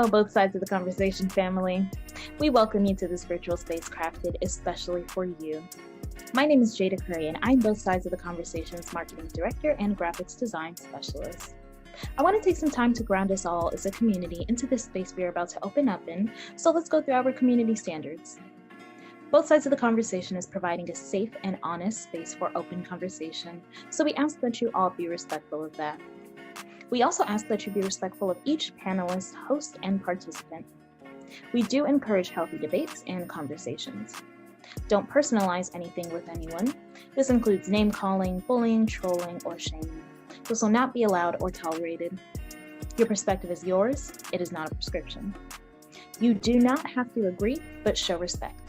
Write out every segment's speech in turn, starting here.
Hello, both sides of the conversation family. We welcome you to this virtual space crafted especially for you. My name is Jada Curry, and I'm both sides of the conversation's marketing director and graphics design specialist. I want to take some time to ground us all as a community into this space we are about to open up in, so let's go through our community standards. Both sides of the conversation is providing a safe and honest space for open conversation, so we ask that you all be respectful of that. We also ask that you be respectful of each panelist, host, and participant. We do encourage healthy debates and conversations. Don't personalize anything with anyone. This includes name-calling, bullying, trolling, or shaming. This will not be allowed or tolerated. Your perspective is yours. It is not a prescription. You do not have to agree, but show respect.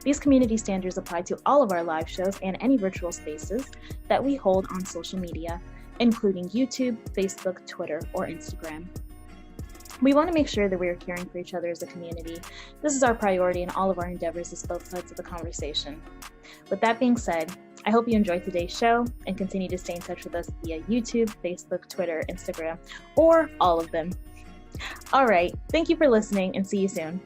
These community standards apply to all of our live shows and any virtual spaces that we hold on social media, including YouTube, Facebook, Twitter, or Instagram. We want to make sure that we are caring for each other as a community. This is our priority in all of our endeavors as both sides of the conversation. With that being said, I hope you enjoyed today's show and continue to stay in touch with us via YouTube, Facebook, Twitter, Instagram, or all of them. All right, thank you for listening and see you soon.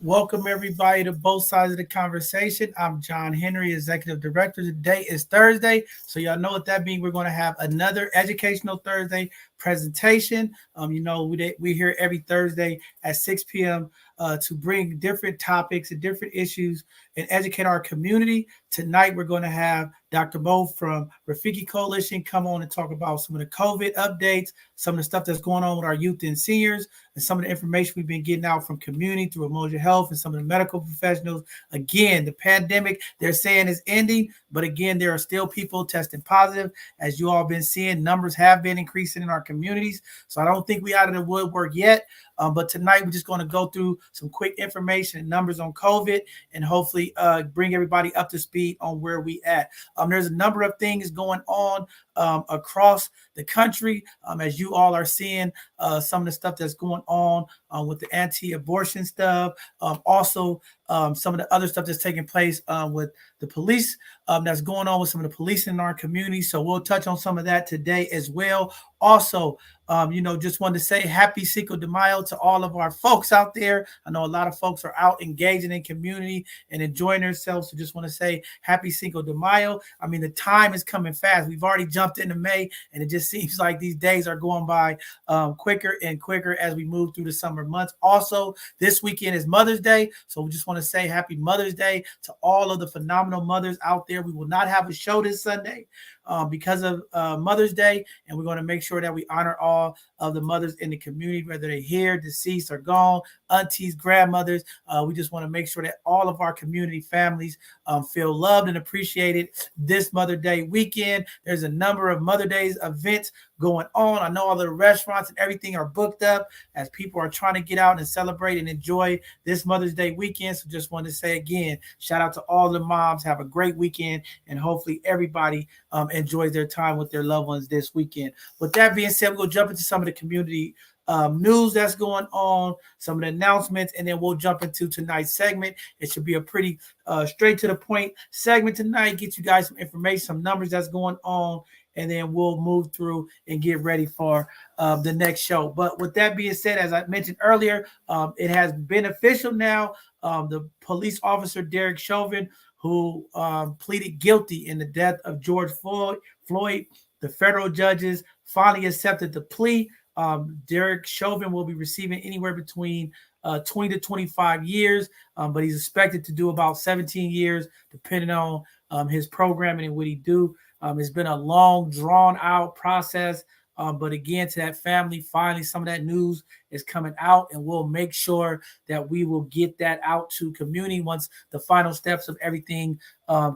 Welcome everybody to both sides of the conversation. I'm John Henry, Executive Director. Today is Thursday, so y'all know what that means. We're going to have another Educational Thursday presentation. We're here every Thursday at 6 p.m. To bring different topics and different issues and educate our community. Tonight, we're going to have Dr. Mo from Rafiki Coalition come on and talk about some of the COVID updates, some of the stuff that's going on with our youth and seniors, and some of the information we've been getting out from community through Emotional Health and some of the medical professionals. Again, the pandemic, they're saying is ending, but again, there are still people testing positive. As you all been seeing, numbers have been increasing in our communities. So I don't think we out of the woodwork yet. But tonight, we're just going to go through some quick information and numbers on COVID and hopefully bring everybody up to speed on where we at. There's a number of things going on across the country. As you all are seeing some of the stuff that's going on with the anti-abortion stuff. Also, some of the other stuff that's taking place with the police that's going on with some of the police in our community. So we'll touch on some of that today as well. Also, just wanted to say happy Cinco de Mayo to all of our folks out there. I know a lot of folks are out engaging in community and enjoying themselves. So just want to say happy Cinco de Mayo. I mean, the time is coming fast. We've already jumped into May, and it just seems like these days are going by quicker and quicker as we move through the summer months. Also, this weekend is Mother's Day. So we just want to say happy Mother's Day to all of the phenomenal mothers out there. We will not have a show this Sunday because of Mother's Day, and we're going to make sure that we honor all of the mothers in the community, whether they're here, deceased, or gone, aunties, grandmothers. We just want to make sure that all of our community families feel loved and appreciated this Mother's Day weekend. There's a number of Mother's Day events going on. I know all the restaurants and everything are booked up as people are trying to get out and celebrate and enjoy this Mother's Day weekend. So just wanted to say again, shout out to all the moms. Have a great weekend, and hopefully everybody enjoys their time with their loved ones this weekend. With that being said, we're going to jump into some of the community news that's going on, some of the announcements, and then we'll jump into tonight's segment. It should be a pretty straight to the point segment tonight. Get you guys some information, some numbers that's going on, and then we'll move through and get ready for the next show. But with that being said, as I mentioned earlier, it has been official now. The police officer, Derek Chauvin, who pleaded guilty in the death of George Floyd, the federal judges finally accepted the plea. Derek Chauvin will be receiving anywhere between 20 to 25 years, but he's expected to do about 17 years, depending on his programming and what he do. It's been a long, drawn-out process But again, to that family, finally, some of that news is coming out, and we'll make sure that we will get that out to community once the final steps of everything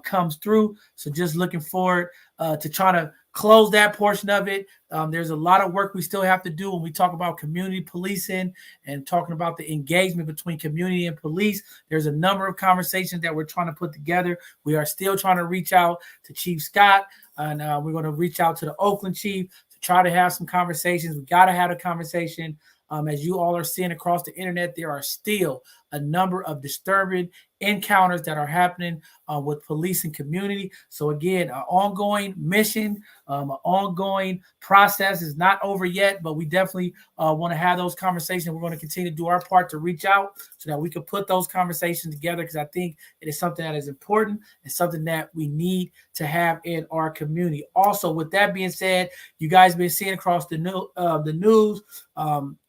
comes through. So just looking forward to trying to close that portion of it. There's a lot of work we still have to do when we talk about community policing and talking about the engagement between community and police. There's a number of conversations that we're trying to put together. We are still trying to reach out to Chief Scott, and we're going to reach out to the Oakland Chief to try to have some conversations. We got to have a conversation. As you all are seeing across the internet, there are still a number of disturbing encounters that are happening with police and community. So again, an ongoing mission, an ongoing process is not over yet, but we definitely want to have those conversations. We're going to continue to do our part to reach out so that we can put those conversations together, because I think it is something that is important and something that we need to have in our community. Also, with that being said, you guys been seeing across the news,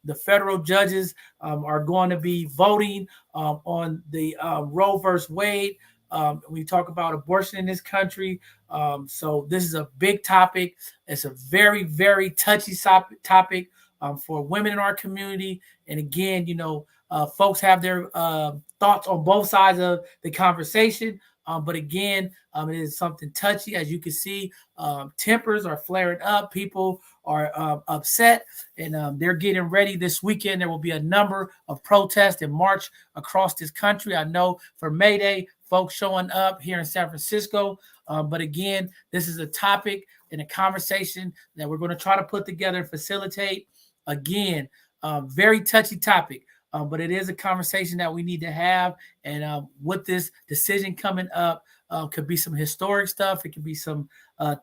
the federal judges are going to be voting on the Roe versus Wade. We talk about abortion in this country. So this is a big topic. It's a very, very touchy topic for women in our community. And again, folks have their thoughts on both sides of the conversation. But again, it is something touchy. As you can see, tempers are flaring up. People are upset, and they're getting ready this weekend. There will be a number of protests and march across this country. I know for May Day, folks showing up here in San Francisco. But again, this is a topic and a conversation that we're going to try to put together and facilitate. Again, very touchy topic. But it is a conversation that we need to have. And with this decision coming up, could be some historic stuff. It could be some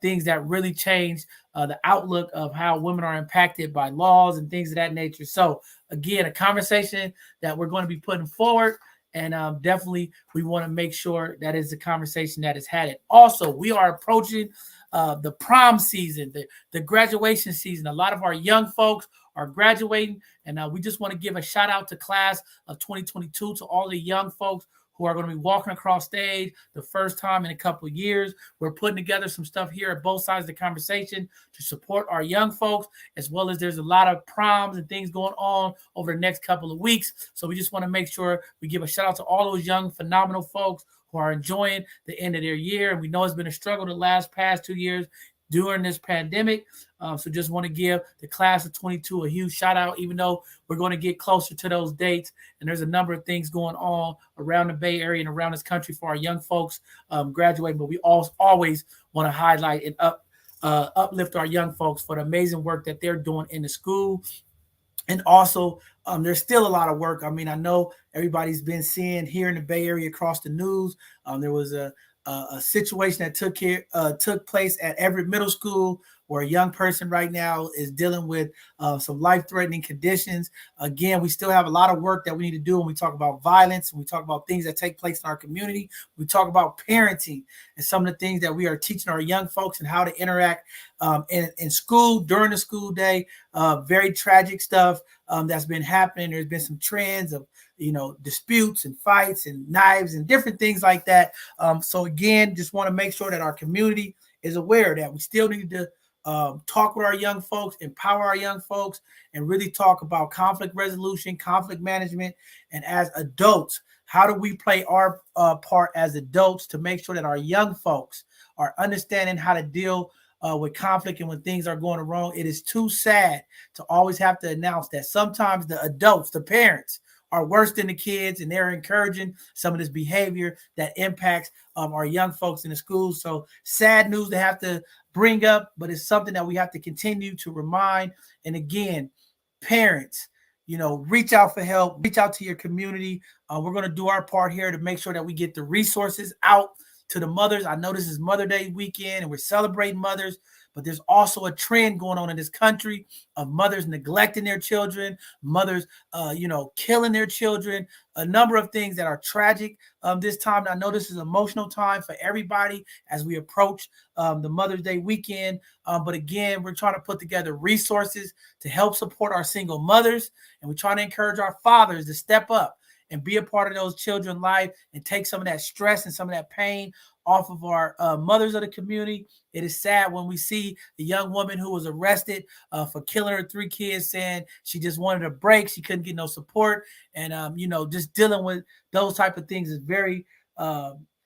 things that really change the outlook of how women are impacted by laws and things of that nature. So again, a conversation that we're going to be putting forward. And definitely we want to make sure that is a conversation that is had. And also, we are approaching the prom season, the graduation season. A lot of our young folks are graduating, and we just want to give a shout out to class of 2022, to all the young folks who are going to be walking across stage the first time in a couple of years. We're putting together some stuff here at both sides of the conversation to support our young folks, as well as there's a lot of proms and things going on over the next couple of weeks. So we just want to make sure we give a shout out to all those young, phenomenal folks who are enjoying the end of their year. And we know it's been a struggle the past 2 years during this pandemic. So just want to give the class of 22 a huge shout out, even though we're going to get closer to those dates. And there's a number of things going on around the Bay Area and around this country for our young folks graduating. But we always want to highlight and uplift our young folks for the amazing work that they're doing in the school. And also, there's still a lot of work. I mean, I know everybody's been seeing here in the Bay Area across the news. There was a situation that took place at Everett Middle School, where a young person right now is dealing with some life-threatening conditions. Again, we still have a lot of work that we need to do when we talk about violence, when we talk about things that take place in our community. We talk about parenting and some of the things that we are teaching our young folks and how to interact in school during the school day. Very tragic stuff that's been happening. There's been some trends of disputes and fights and knives and different things like that. So again, just want to make sure that our community is aware that we still need to talk with our young folks, empower our young folks, and really talk about conflict resolution, conflict management. And as adults, how do we play our part as adults to make sure that our young folks are understanding how to deal with conflict and when things are going wrong? It is too sad to always have to announce that sometimes the adults, the parents, are worse than the kids, and they're encouraging some of this behavior that impacts our young folks in the schools. So sad news to have to bring up, but it's something that we have to continue to remind. And again, parents, reach out for help, reach out to your community. We're going to do our part here to make sure that we get the resources out to the mothers. I know this is Mother Day weekend and we're celebrating mothers, but there's also a trend going on in this country of mothers neglecting their children, mothers, killing their children, a number of things that are tragic this time. I know this is an emotional time for everybody as we approach the Mother's Day weekend. But again, we're trying to put together resources to help support our single mothers. And we're trying to encourage our fathers to step up and be a part of those children's life and take some of that stress and some of that pain off of our mothers of the community. It is sad when we see the young woman who was arrested for killing her 3 kids, saying she just wanted a break. She couldn't get no support. And, just dealing with those type of things is very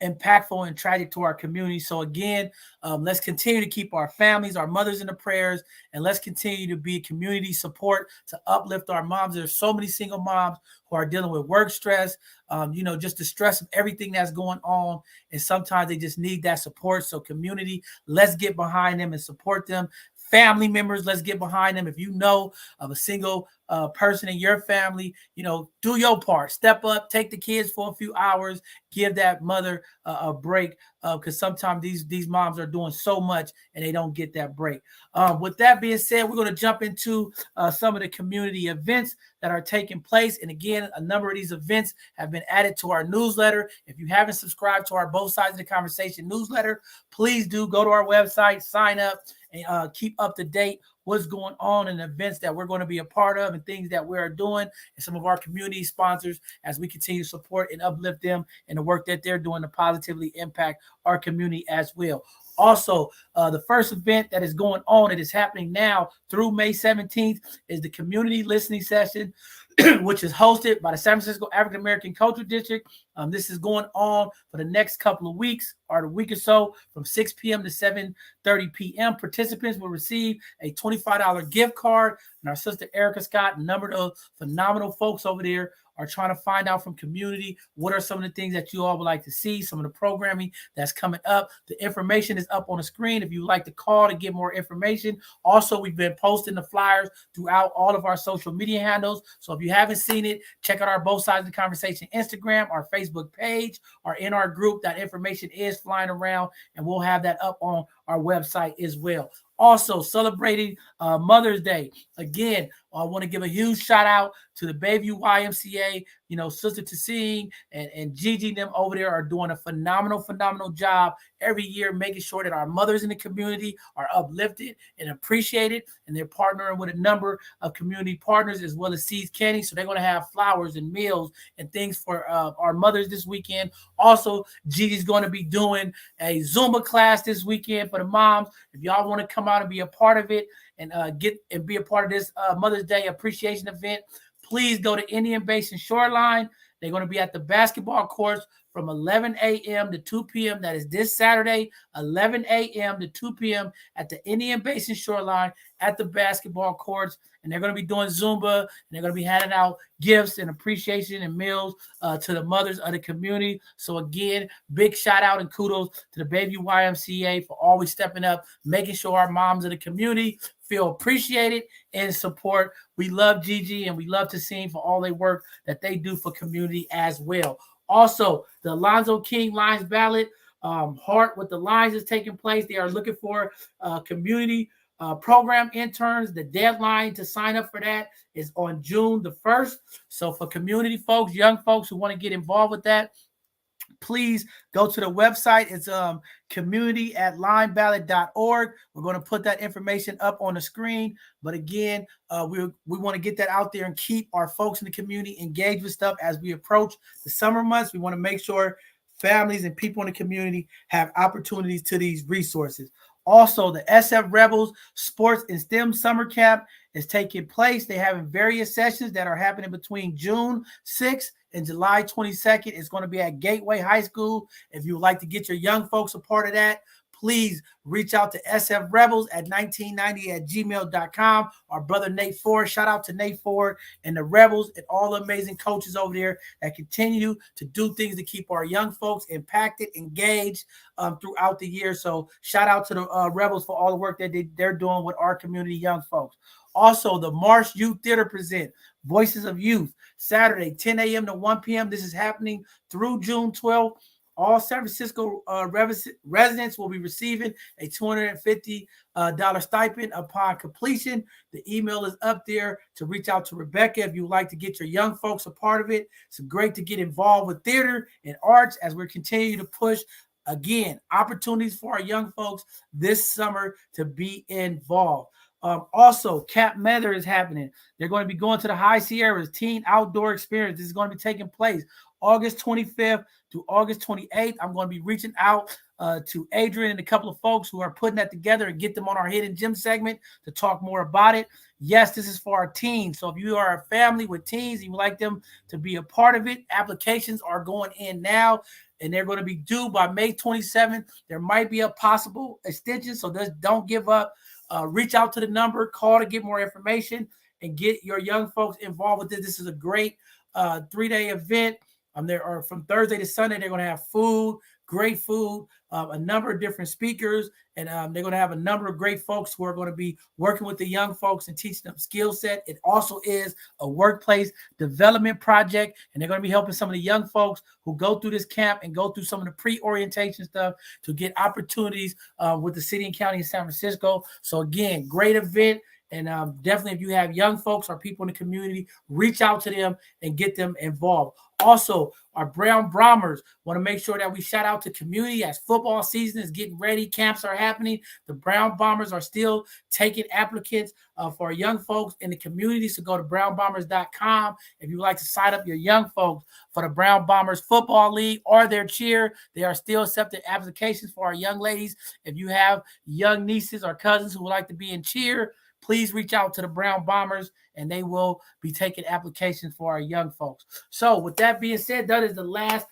impactful and tragic to our community. So again, let's continue to keep our families, our mothers in the prayers, and let's continue to be community support to uplift our moms. There's so many single moms who are dealing with work stress, just the stress of everything that's going on. And sometimes they just need that support. So community, let's get behind them and support them. Family members, let's get behind them. If you know of a single person in your family, do your part. Step up, take the kids for a few hours, give that mother a break, because sometimes these moms are doing so much and they don't get that break. With that being said, we're going to jump into some of the community events that are taking place. And again, a number of these events have been added to our newsletter. If you haven't subscribed to our Both Sides of the Conversation newsletter, please do go to our website, sign up, and keep up to date what's going on in events that we're going to be a part of and things that we are doing, and some of our community sponsors as we continue to support and uplift them in the work that they're doing to positively impact our community as well. Also, the first event that is going on, it is happening now through May 17th, is the community listening session, which is hosted by the San Francisco African American Cultural District. This is going on for the next couple of weeks or the week or so from 6 p.m. to 7:30 p.m. Participants will receive a $25 gift card. And our sister Erica Scott, a number of phenomenal folks over there, are trying to find out from community what are some of the things that you all would like to see, some of the programming that's coming up. The information is up on the screen if you would like to call to get more information. Also, we've been posting the flyers throughout all of our social media handles. So if you haven't seen it, check out our Both Sides of the Conversation Instagram, our Facebook page, or in our group. That information is flying around, and we'll have that up on our website as well. Also celebrating Mother's Day. Again, I want to give a huge shout out to the Bayview YMCA. Sister Tassine and Gigi them over there are doing a phenomenal job every year, making sure that our mothers in the community are uplifted and appreciated. And they're partnering with a number of community partners as well as Seeds Candy. So they're going to have flowers and meals and things for our mothers this weekend. Also, Gigi's going to be doing a Zumba class this weekend for the moms. If y'all want to come out and be a part of it and be a part of this Mother's Day appreciation event, please go to Indian Basin Shoreline. They're going to be at the basketball courts from 11 a.m. to 2 p.m. That is this Saturday, 11 a.m. to 2 p.m. at the Indian Basin Shoreline at the basketball courts. And they're going to be doing Zumba, and they're going to be handing out gifts and appreciation and meals to the mothers of the community. So again, big shout out and kudos to the Bayview YMCA for always stepping up, making sure our moms in the community feel appreciated and support. We love Gigi and we love Tassine for all their work that they do for community as well. Also, the Alonzo King Lions Ballot, Heart with the Lions is taking place. They are looking for community program interns. The deadline to sign up for that is on June the 1st. So for community folks, young folks who want to get involved with that, please go to the website. It's community@lineballot.org. We're going to put that information up on the screen. But again, we want to get that out there and keep our folks in the community engaged with stuff as we approach the summer months. We want to make sure families and people in the community have opportunities to these resources. Also, the SF Rebels Sports and STEM Summer Camp is taking place. They're having various sessions that are happening between June 6th and July 22nd. It's going to be at Gateway High School. If you would like to get your young folks a part of that, please reach out to sfrebels@1990@gmail.com. Our brother Nate Ford, shout out to Nate Ford and the Rebels and all the amazing coaches over there that continue to do things to keep our young folks impacted, engaged throughout the year. So shout out to the Rebels for all the work that they're doing with our community young folks. Also, the Marsh Youth Theater present Voices of Youth, Saturday, 10 a.m. to 1 p.m. This is happening through June 12th. All San Francisco residents will be receiving a $250 stipend upon completion. The email is up there to reach out to Rebecca if you would like to get your young folks a part of it. It's great to get involved with theater and arts as we're continuing to push, again, opportunities for our young folks this summer to be involved. Also, Cap Mather is happening. They're going to be going to the High Sierras Teen Outdoor Experience. This is going to be taking place August 25th to August 28th. I'm going to be reaching out to Adrian and a couple of folks who are putting that together and get them on our Hidden Gem segment to talk more about it. Yes, this is for our teens. So if you are a family with teens and you would like them to be a part of it, applications are going in now and they're going to be due by May 27th. There might be a possible extension, so just don't give up. Reach out to the number, call to get more information, and get your young folks involved with this. This is a great 3-day event. There are from Thursday to Sunday. They're going to have food, great food, a number of different speakers, and they're going to have a number of great folks who are going to be working with the young folks and teaching them skill set. It also is a workplace development project, and they're going to be helping some of the young folks who go through this camp and go through some of the pre-orientation stuff to get opportunities with the city and county of San Francisco. So again, great event. And definitely, if you have young folks or people in the community, reach out to them and get them involved. Also, our Brown Bombers want to make sure that we shout out to community as football season is getting ready. Camps are happening. The Brown Bombers are still taking applicants for our young folks in the community. So go to brownbombers.com if you would like to sign up your young folks for the Brown Bombers Football League or their cheer. They are still accepting applications for our young ladies. If you have young nieces or cousins who would like to be in cheer, please reach out to the Brown Bombers, and they will be taking applications for our young folks. So with that being said, that is the last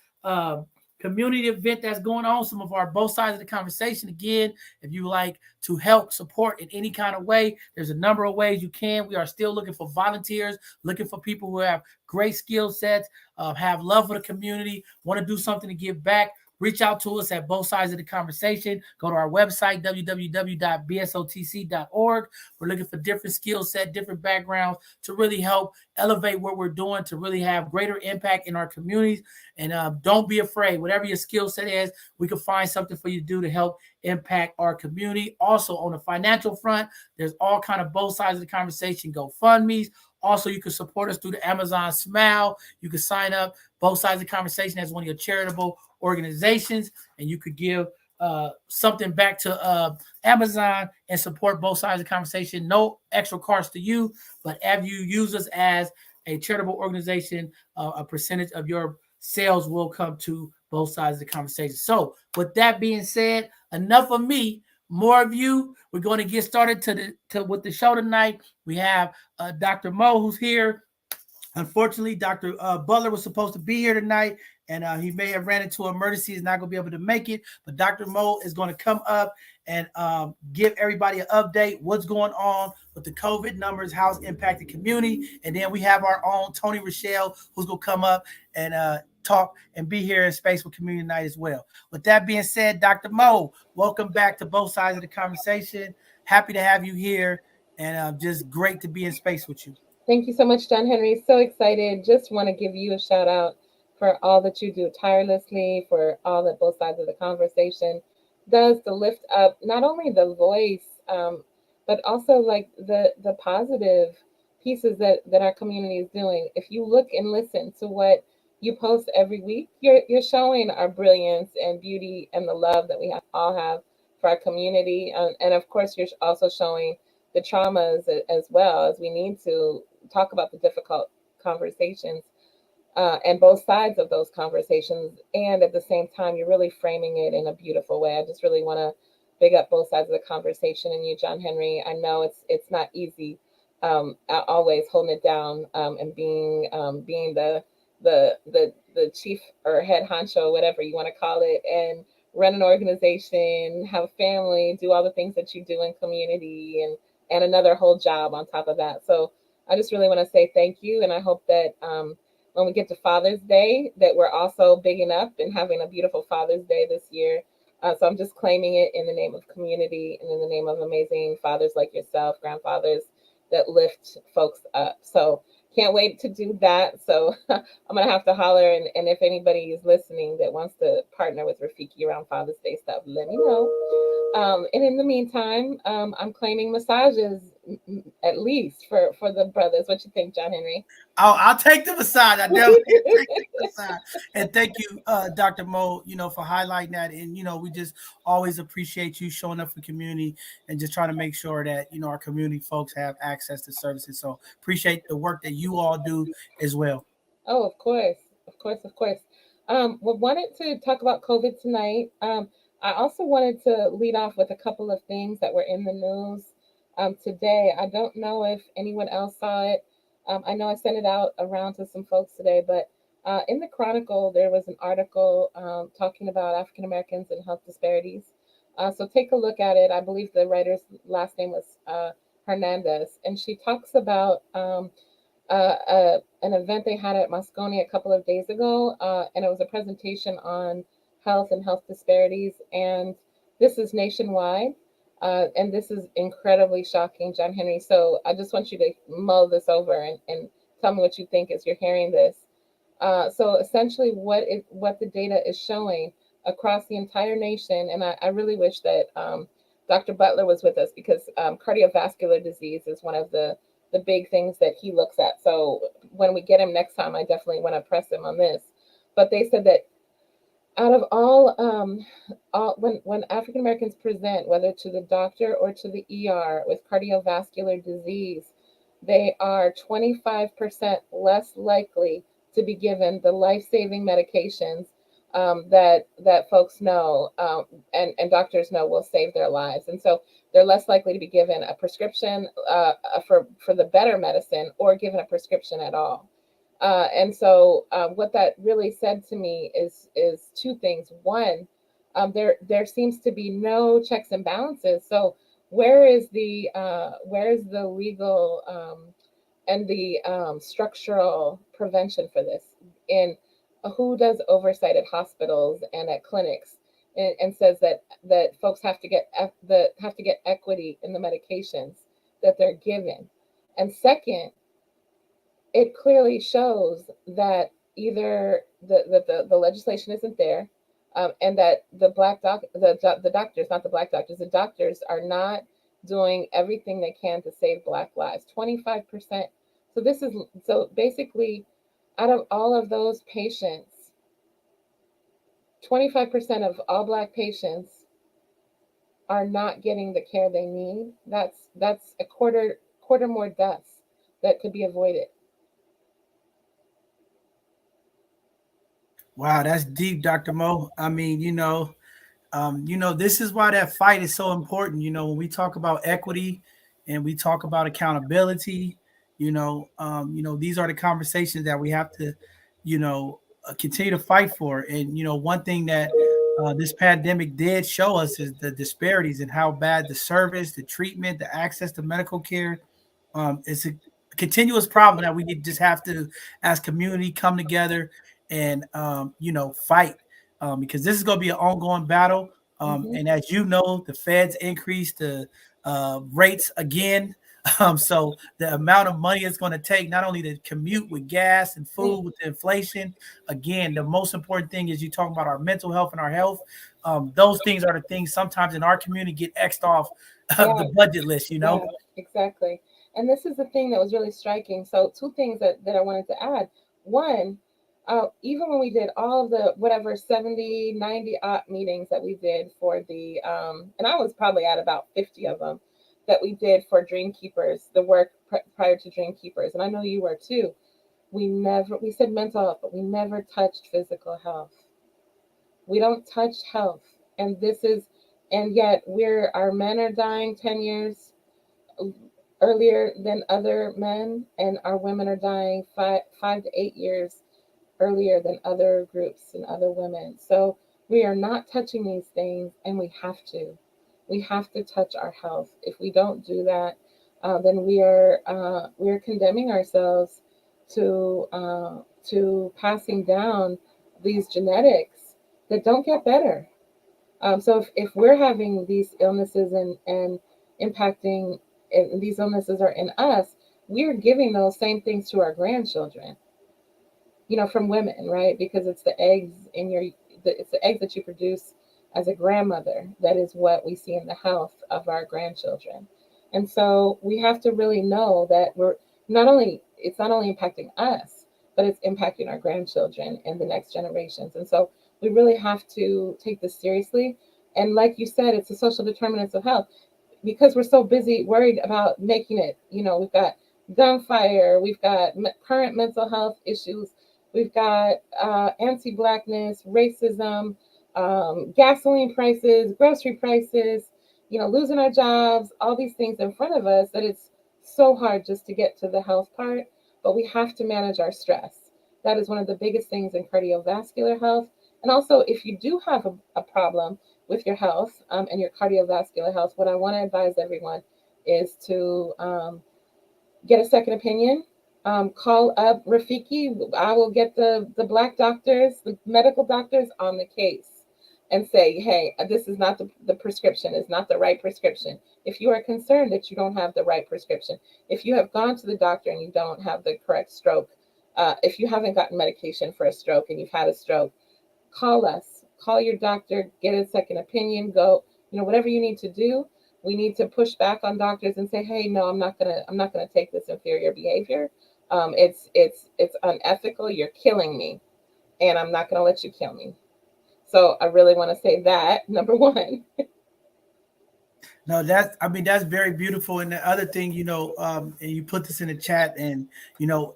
community event that's going on. Some of our both sides of the conversation. Again, if you like to help support in any kind of way, there's a number of ways you can. We are still looking for volunteers, looking for people who have great skill sets, have love for the community, want to do something to give back. Reach out to us at both sides of the conversation. Go to our website, www.bsotc.org. We're looking for different skill set, different backgrounds to really help elevate what we're doing, to really have greater impact in our communities. And don't be afraid. Whatever your skill set is, we can find something for you to do to help impact our community. Also, on the financial front, there's all kind of both sides of the conversation GoFundMe's. Also, you can support us through the Amazon Smile. You can sign up both sides of the conversation as one of your charitable organizations, and you could give something back to Amazon and support both sides of the conversation. No extra cost to you, but if you use us as a charitable organization, a percentage of your sales will come to both sides of the conversation. So with that being said, enough of me, more of you. We're going to get started with the show tonight. We have Dr. Mo, who's here. Unfortunately, Dr. Butler was supposed to be here tonight, and he may have ran into an emergency. He's not going to be able to make it, but Dr. Mo is going to come up and give everybody an update, what's going on with the COVID numbers, how it's impacted community. And then we have our own Tony Rochelle, who's going to come up and talk and be here in space with community night as well. With that being said, Dr. Mo, welcome back to both sides of the conversation. Happy to have you here, and just great to be in space with you. Thank you so much, John Henry. So excited. Just want to give you a shout out for all that you do tirelessly, for all that both sides of the conversation does to lift up not only the voice, but also like the positive pieces that our community is doing. If you look and listen to what you post every week, you're showing our brilliance and beauty and the love that we all have for our community, and of course, you're also showing the traumas as well, as we need to talk about the difficult conversations and both sides of those conversations. And at the same time, you're really framing it in a beautiful way. I just really want to big up both sides of the conversation. And you, John Henry, I know it's not easy always holding it down and being the chief or head honcho, whatever you want to call it, and run an organization, have a family, do all the things that you do in community, and another whole job on top of that. So I just really want to say thank you. And I hope that when we get to Father's Day, that we're also bigging up and having a beautiful Father's Day this year. So I'm just claiming it in the name of community and in the name of amazing fathers like yourself, grandfathers that lift folks up. So can't wait to do that. So I'm going to have to holler. And if anybody is listening that wants to partner with Rafiki around Father's Day stuff, let me know. And in the meantime, I'm claiming massages at least for the brothers. What you think, John Henry? I'll take the massage. I definitely take the massage. And thank you, Dr. Mo, for highlighting that. And, we just always appreciate you showing up for community and just trying to make sure that, our community folks have access to services. So appreciate the work that you all do as well. Oh, of course. Of course, of course. We wanted to talk about COVID tonight. I also wanted to lead off with a couple of things that were in the news today. I don't know if anyone else saw it. I know I sent it out around to some folks today, but in the Chronicle, there was an article talking about African Americans and health disparities. So take a look at it. I believe the writer's last name was Hernandez, and she talks about an event they had at Moscone a couple of days ago, and it was a presentation on health and health disparities. And this is nationwide, and this is incredibly shocking, John Henry. So I just want you to mull this over and tell me what you think as you're hearing this. So essentially, what the data is showing across the entire nation, and I really wish that Dr. Butler was with us, because cardiovascular disease is one of the big things that he looks at. So when we get him next time, I definitely want to press him on this. But they said that out of all when African Americans present, whether to the doctor or to the ER with cardiovascular disease, they are 25% less likely to be given the life-saving medications that folks know, and doctors know will save their lives. And so they're less likely to be given a prescription for the better medicine, or given a prescription at all. And so what that really said to me is two things. One, there seems to be no checks and balances. So where is the legal and the structural prevention for this? And who does oversight at hospitals and at clinics, and says that folks have to get equity in the medications that they're given? And second, it clearly shows that either the legislation isn't there, and that the doctors, not the black doctors, the doctors are not doing everything they can to save Black lives. 25%. So basically, out of all of those patients, 25% of all Black patients are not getting the care they need. That's a quarter more deaths that could be avoided. Wow, that's deep, Dr. Mo. I mean, this is why that fight is so important. When we talk about equity and we talk about accountability, these are the conversations that we have to, continue to fight for. And one thing that this pandemic did show us is the disparities and how bad the service, the treatment, the access to medical care. It's a continuous problem that we just have to, as community, come together and fight, because this is going to be an ongoing battle. Mhm. And as you know, the feds increased the rates again. So the amount of money it's going to take, not only to commute with gas and food, with the inflation, again, the most important thing is you talking about our mental health and our health. Those things are the things sometimes in our community get X'd off Yeah, the budget list, yeah, exactly. And this is the thing that was really striking. So two things that I wanted to add. One, even when we did all of the whatever 70, 90 meetings that we did for the, and I was probably at about 50 of them that we did for Dream Keepers, the work prior to Dream Keepers. And I know you were too. We said mental health, but we never touched physical health. We don't touch health. And yet our men are dying 10 years earlier than other men, and our women are dying 5 to 8 years earlier than other groups and other women. So we are not touching these things, and we have to. We have to touch our health. If we don't do that, then we're condemning ourselves to passing down these genetics that don't get better. So if we're having these illnesses and impacting, and these illnesses are in us, we're giving those same things to our grandchildren, from women, right? Because it's the eggs it's the eggs that you produce as a grandmother. That is what we see in the health of our grandchildren. And so we have to really know that it's not only impacting us, but it's impacting our grandchildren and the next generations. And so we really have to take this seriously. And like you said, it's the social determinants of health, because we're so busy worried about making it. We've got gunfire, we've got current mental health issues, we've got anti-blackness, racism, gasoline prices, grocery prices, losing our jobs, all these things in front of us that it's so hard just to get to the health part, but we have to manage our stress. That is one of the biggest things in cardiovascular health. And also, if you do have a problem with your health and your cardiovascular health, what I want to advise everyone is to get a second opinion. Call up Rafiki. I will get the black doctors, the medical doctors on the case and say, hey, this is not the prescription, is not the right prescription. If you are concerned that you don't have the right prescription, if you have gone to the doctor and you don't have the correct stroke, if you haven't gotten medication for a stroke and you've had a stroke, call us, call your doctor, get a second opinion, go, whatever you need to do. We need to push back on doctors and say, hey, no, I'm not gonna take this inferior behavior. It's unethical. You're killing me, and I'm not gonna let you kill me. So I really want to say that number one. No, that's very beautiful. And the other thing, and you put this in the chat, and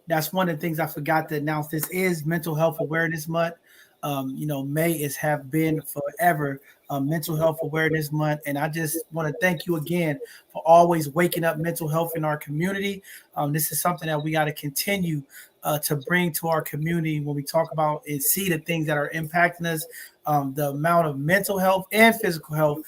that's one of the things I forgot to announce. This is Mental Health Awareness Month. May is have been forever Mental Health Awareness Month, and I just want to thank you again for always waking up mental health in our community. This is something that we got to continue to bring to our community when we talk about and see the things that are impacting us, the amount of mental health and physical health.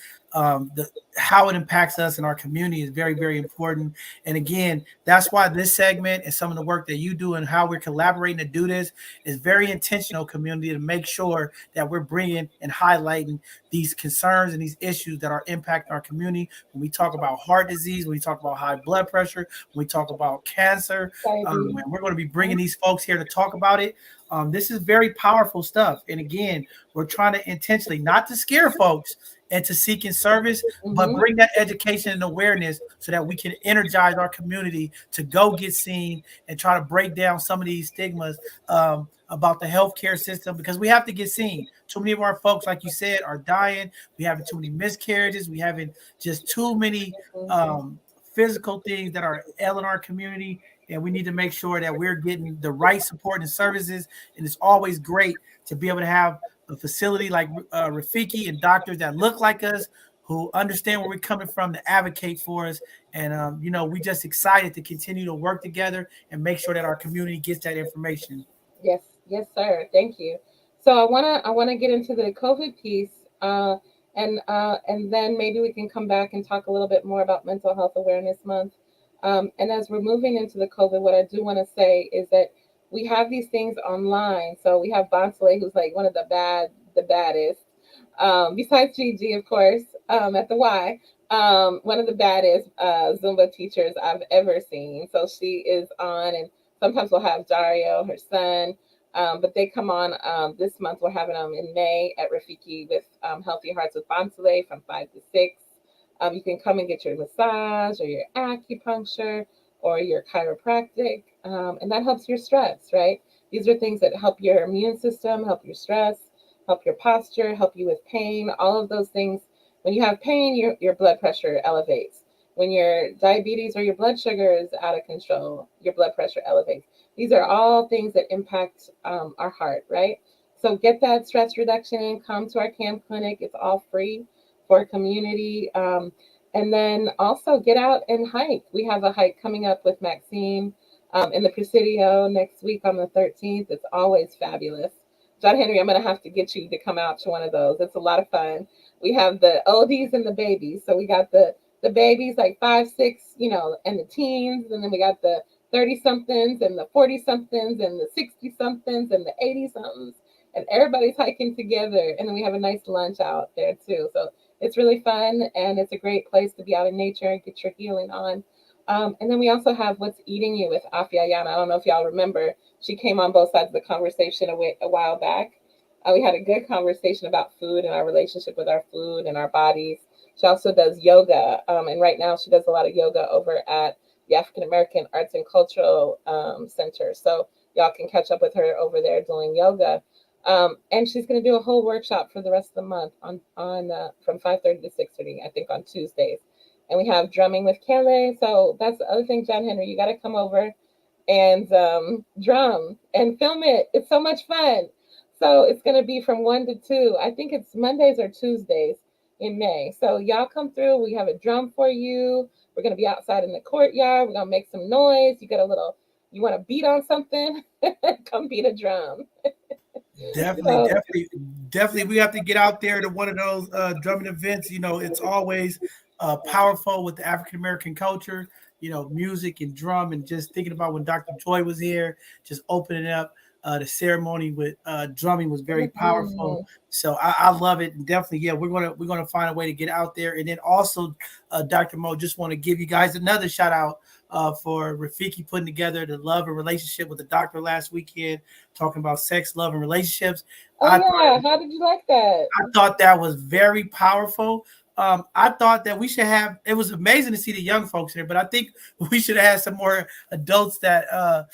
How it impacts us in our community is very, very important. And again, that's why this segment and some of the work that you do and how we're collaborating to do this is very intentional, community, to make sure that we're bringing and highlighting these concerns and these issues that are impacting our community. When we talk about heart disease, when we talk about high blood pressure, when we talk about cancer, and we're going to be bringing these folks here to talk about it. This is very powerful stuff. And again, we're trying to intentionally not to scare folks into seeking service, but bring that education and awareness so that we can energize our community to go get seen and try to break down some of these stigmas about the healthcare system, because we have to get seen. Too many of our folks, like you said, are dying. We having too many miscarriages. We having just too many physical things that are ailing our community. And we need to make sure that we're getting the right support and services. And it's always great to be able to have a facility like Rafiki and doctors that look like us, who understand where we're coming from, to advocate for us. And, we just excited to continue to work together and make sure that our community gets that information. Yes, yes, sir. Thank you. So I wanna get into the COVID piece, and then maybe we can come back and talk a little bit more about Mental Health Awareness Month. And as we're moving into the COVID, what I do want to say is that we have these things online. So we have Bonsale, who's like one of the baddest, besides Gigi, of course, at the Y. One of the baddest Zumba teachers I've ever seen. So she is on, and sometimes we'll have Dario, her son, but they come on this month. We're having them in May at Rafiki with Healthy Hearts with Bonsale from 5 to 6. You can come and get your massage or your acupuncture or your chiropractic, and that helps your stress, right? These are things that help your immune system, help your stress, help your posture, help you with pain, all of those things. When you have pain, your blood pressure elevates. When your diabetes or your blood sugar is out of control, your blood pressure elevates. These are all things that impact our heart, right? So get that stress reduction in, come to our CAM clinic. It's all free for community. And then also get out and hike. We have a hike coming up with Maxine in the Presidio next week on the 13th. It's always fabulous. John Henry, I'm going to have to get you to come out to one of those. It's a lot of fun. We have the oldies and the babies. So we got the babies like 5, 6, and the teens. And then we got the 30 somethings and the 40 somethings and the 60 somethings and the 80 somethings. And everybody's hiking together. And then we have a nice lunch out there too. So it's really fun, and it's a great place to be out in nature and get your healing on. And then we also have What's Eating You with Afia Yana. I don't know if y'all remember. She came on both sides of the conversation a while back. We had a good conversation about food and our relationship with our food and our bodies. She also does yoga, and right now she does a lot of yoga over at the African American Arts and Cultural Center. So y'all can catch up with her over there doing yoga. And she's going to do a whole workshop for the rest of the month on from 5:30 to 6:30, I think, on Tuesdays. And we have drumming with Kelly. So that's the other thing, John Henry, you got to come over and drum and film it. It's so much fun. So it's going to be from 1 to 2. I think it's Mondays or Tuesdays in May. So y'all come through. We have a drum for you. We're going to be outside in the courtyard. We're going to make some noise. You want to beat on something? Come beat a drum. Definitely, So, definitely, definitely. We have to get out there to one of those drumming events. It's always powerful with the African American culture. Music and drum, and just thinking about when Dr. Joy was here, just opening up the ceremony with drumming was very powerful. mhm. So I love it, and definitely, yeah, we're gonna find a way to get out there. And then also, Dr. Mo, just want to give you guys another shout out for Rafiki putting together the love and relationship with the doctor last weekend, talking about sex, love, and relationships. Oh I thought yeah, how did you like that? I thought that was very powerful. I thought that we should have. It was amazing to see the young folks here, but I think we should have had some more adults that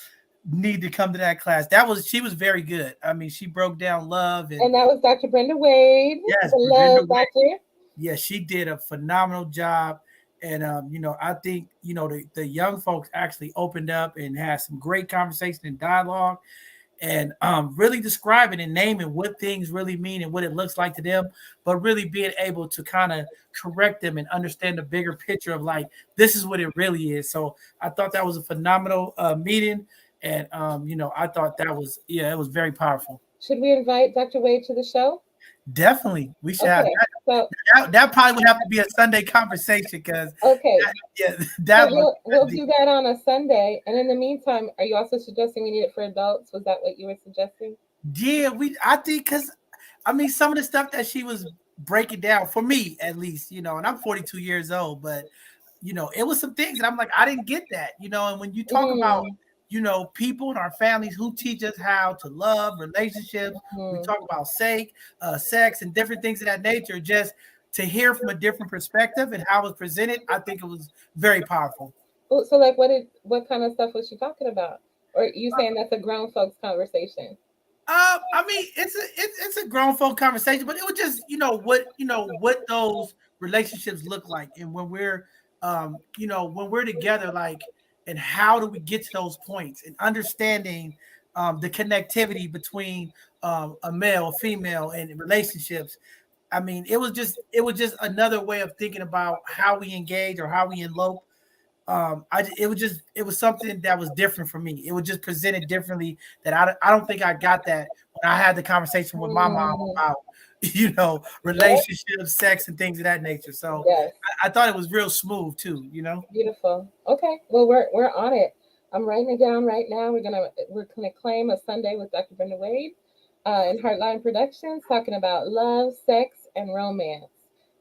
need to come to that class. She was very good. I mean, she broke down love and And that was Dr. Brenda Wade, yes, the Brenda love doctor. yeah, she did a phenomenal job. And I think the young folks actually opened up and had some great conversation and dialogue, and really describing and naming what things really mean and what it looks like to them, but really being able to kind of correct them and understand the bigger picture of like this is what it really is. So I thought that was a phenomenal meeting, and I thought that was it was very powerful. Should we invite Dr. Wade to the show? Definitely, we should have Okay, so that probably would have to be a Sunday conversation because okay, yeah, so that was we'll do that on a Sunday. And in the meantime, are you also suggesting we need it for adults? Was that what you were suggesting? yeah, I think because I mean some of the stuff that she was breaking down for me at least, and I'm 42 years old, but it was some things that I'm like, I didn't get that, and when you talk about, Mm, people in our families who teach us how to love relationships, we mm. talk about sex and different things of that nature, just to hear from a different perspective and how it was presented, I think it was very powerful. Oh, so like, what kind of stuff was she talking about? Or you saying that's a grown folks conversation? I mean, it's a grown folk conversation, but it was just what those relationships look like, and when we're together, like, and how do we get to those points, and understanding the connectivity between a male, a female, and relationships. I mean, it was just another way of thinking about how we engage or how we elope. It was something that was different for me. It was just presented differently that I don't think I got that when I had the conversation with my mom Mm, about yes, relationships, sex, and things of that nature. So yes. I thought it was real smooth too. Beautiful. Okay. Well, we're on it. I'm writing it down right now. We're gonna claim a Sunday with Dr. Brenda Wade, in Heartline Productions, talking about love, sex, and romance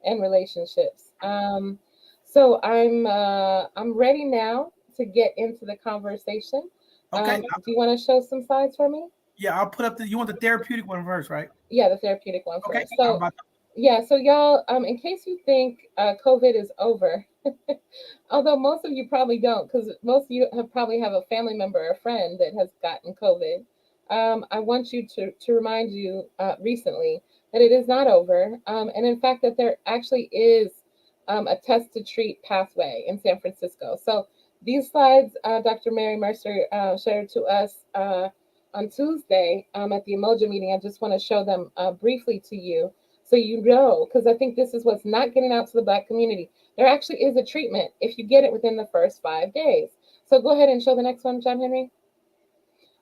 and relationships. So I'm ready now to get into the conversation. Okay, Do you want to show some slides for me? yeah, I'll put up you want the therapeutic one first, right? Yeah, the therapeutic one Okay, first. I'm So about yeah, so y'all, in case you think COVID is over, although most of you probably don't, because most of you probably have a family member or a friend that has gotten COVID. I want you to remind you recently that it is not over, and in fact that there actually is a test to treat pathway in San Francisco. So these slides, Dr. Mary Mercer shared to us on Tuesday at the Emoji meeting. I just want to show them briefly to you so you know, because I think this is what's not getting out to the Black community. There actually is a treatment if you get it within the first 5 days. So go ahead and show the next one, John Henry.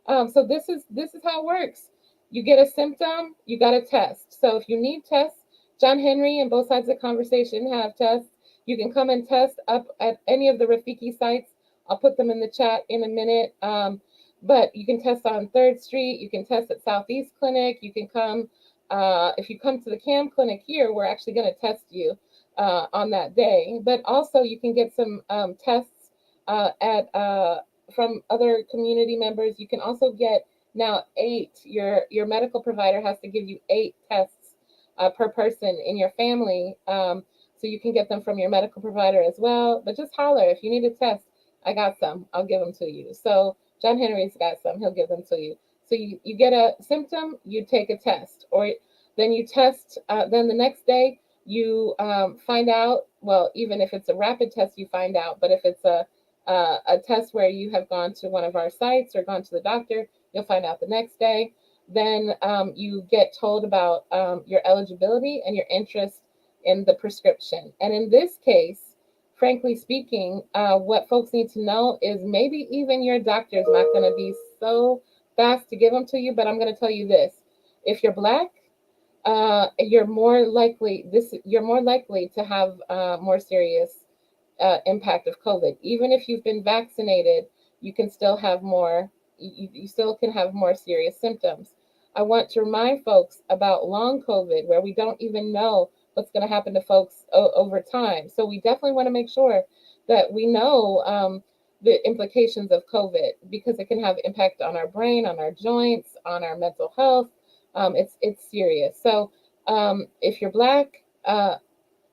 So this is how it works. You get a symptom, you got a test. So if you need tests, John Henry and both sides of the conversation have tests. You can come and test up at any of the Rafiki sites. I'll put them in the chat in a minute. But you can test on 3rd Street. You can test at Southeast Clinic. You can come, if you come to the CAM clinic here, we're actually going to test you on that day. But also you can get some tests at from other community members. You can also get now 8. Your medical provider has to give you 8 tests per person in your family. So you can get them from your medical provider as well. But just holler if you need a test. I got some. I'll give them to you. So John Henry's got some. He'll give them to you. So you get a symptom, you take a test, or then you test. Then the next day you find out. Well, even if it's a rapid test, you find out. But if it's a test where you have gone to one of our sites or gone to the doctor. You'll find out the next day. Then you get told about your eligibility and your interest in the prescription. And in this case, frankly speaking, what folks need to know is maybe even your doctor is not going to be so fast to give them to you. But I'm going to tell you this: if you're Black, you're more likely to have more serious impact of COVID. Even if you've been vaccinated, you can still have more. You still can have more serious symptoms. I want to remind folks about long COVID, where we don't even know what's going to happen to folks over time. So we definitely want to make sure that we know the implications of COVID, because it can have impact on our brain, on our joints, on our mental health. It's serious. So if you're Black,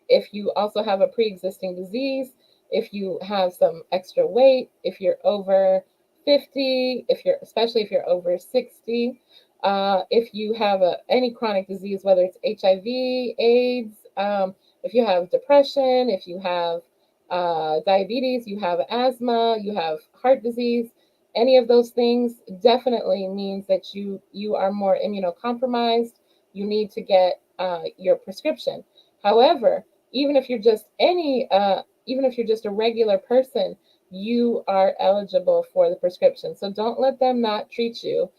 if you also have a pre-existing disease, if you have some extra weight, if you're over 50, especially if you're over 60, if you have any chronic disease, whether it's HIV, AIDS, if you have depression, if you have diabetes, you have asthma, you have heart disease, any of those things definitely means that you are more immunocompromised. You need to get your prescription. However, even if you're just a regular person, you are eligible for the prescription. So don't let them not treat you,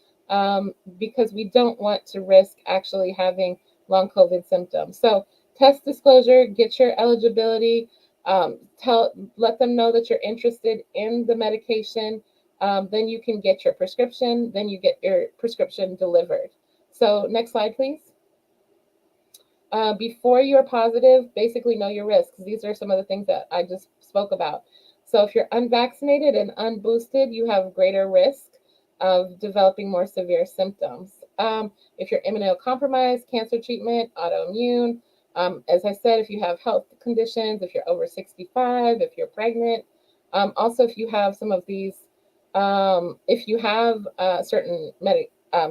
because we don't want to risk actually having long COVID symptoms. So test disclosure, get your eligibility, let them know that you're interested in the medication. Then you can get your prescription. Then you get your prescription delivered. So next slide, please. Before you're positive, basically know your risks. These are some of the things that I just spoke about. So if you're unvaccinated and unboosted, you have greater risk of developing more severe symptoms. If you're immunocompromised, cancer treatment, autoimmune, as I said, if you have health conditions, if you're over 65, if you're pregnant, also if you have some of these, if you have certain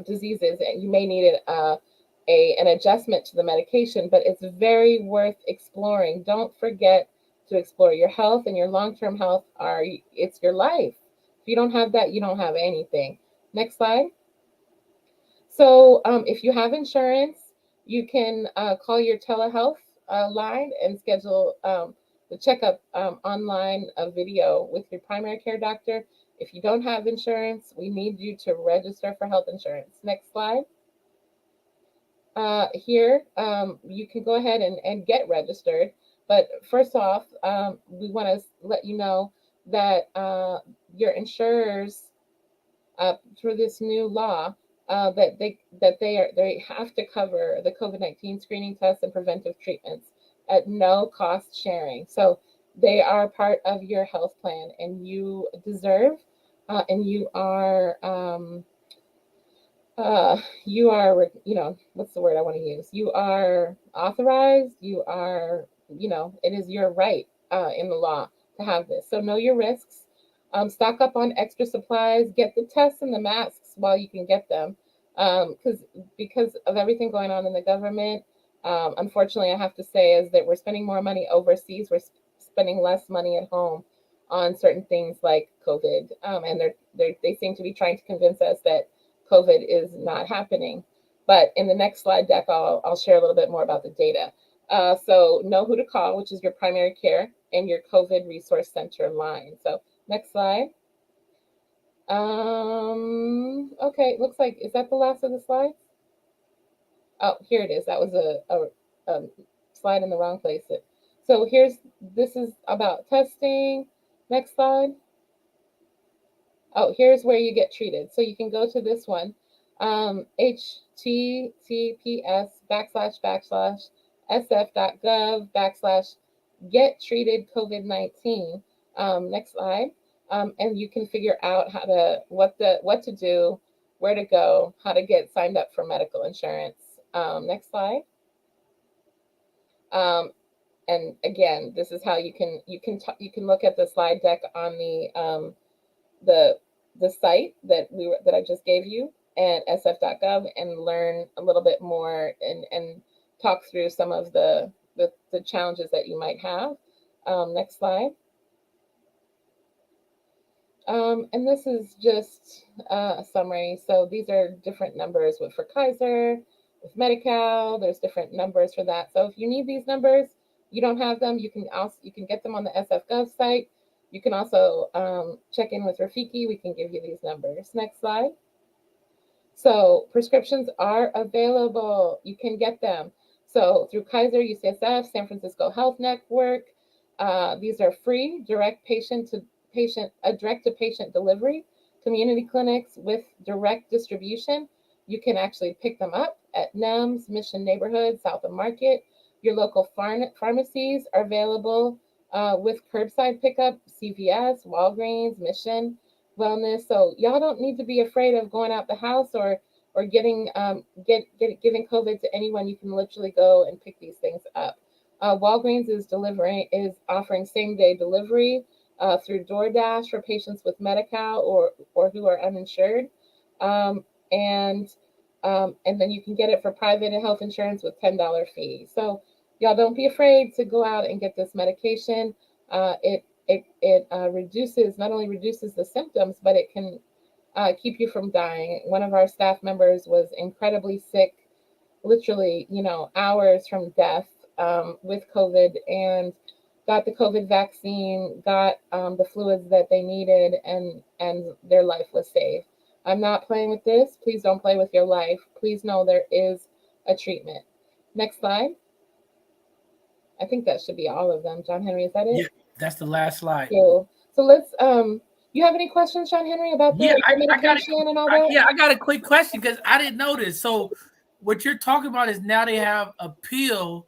diseases, you may need an adjustment to the medication, but it's very worth exploring. Don't forget to explore your health, and your long-term health it's your life. If you don't have that, you don't have anything. Next slide. So if you have insurance, you can call your telehealth line and schedule the checkup online, a video with your primary care doctor. If you don't have insurance, we need you to register for health insurance. Next slide. Here, you can go ahead and get registered. But first off, we want to let you know that your insurers, through this new law, that they have to cover the COVID-19 screening tests and preventive treatments at no cost sharing. So they are part of your health plan, and you deserve, and you are. What's the word I want to use? You are authorized. It is your right in the law to have this. So know your risks. Stock up on extra supplies. Get the tests and the masks while you can get them, because of everything going on in the government. Unfortunately, I have to say is that we're spending more money overseas. We're spending less money at home on certain things like COVID, and they seem to be trying to convince us that COVID is not happening. But in the next slide deck, I'll share a little bit more about the data. So know who to call, which is your primary care and your COVID resource center line. So next slide. Okay, it looks like, is that the last of the slides? Oh, here it is. That was a slide in the wrong place. So this is about testing. Next slide. Oh, here's where you get treated. So you can go to this one, https://sf.gov/get treated COVID-19. Next slide. And you can figure out what to do, where to go, how to get signed up for medical insurance. Next slide. And again, this is how you can look at the slide deck on the site that I just gave you at sf.gov and learn a little bit more and talk through some of the challenges that you might have. Next slide. And this is just a summary. So these are different numbers for Kaiser, with Medi-Cal. There's different numbers for that. So if you need these numbers, you don't have them, you can get them on the SF.gov site. You can also check in with Rafiki. We can give you these numbers. Next slide. So prescriptions are available. You can get them. So through Kaiser, UCSF, San Francisco Health Network. These are free, direct to patient delivery, community clinics with direct distribution. You can actually pick them up at NEMS, Mission Neighborhood, South of Market. Your local pharmacies are available with curbside pickup, CVS, Walgreens, Mission, Wellness. So y'all don't need to be afraid of going out the house or giving COVID to anyone. You can literally go and pick these things up. Walgreens is offering same day delivery through DoorDash for patients with Medi-Cal or who are uninsured, and then you can get it for private health insurance with $10 fee. So y'all don't be afraid to go out and get this medication. It not only reduces the symptoms, but it can keep you from dying. One of our staff members was incredibly sick, literally, hours from death with COVID, and got the COVID vaccine, got the fluids that they needed, and their life was saved. I'm not playing with this. Please don't play with your life. Please know there is a treatment. Next slide. I think that should be all of them. John Henry, is that it? Yeah, that's the last slide. Cool. So let's you have any questions, John Henry, about the medication and all that? Yeah, I got a quick question because I didn't know this. So what you're talking about is now they have a pill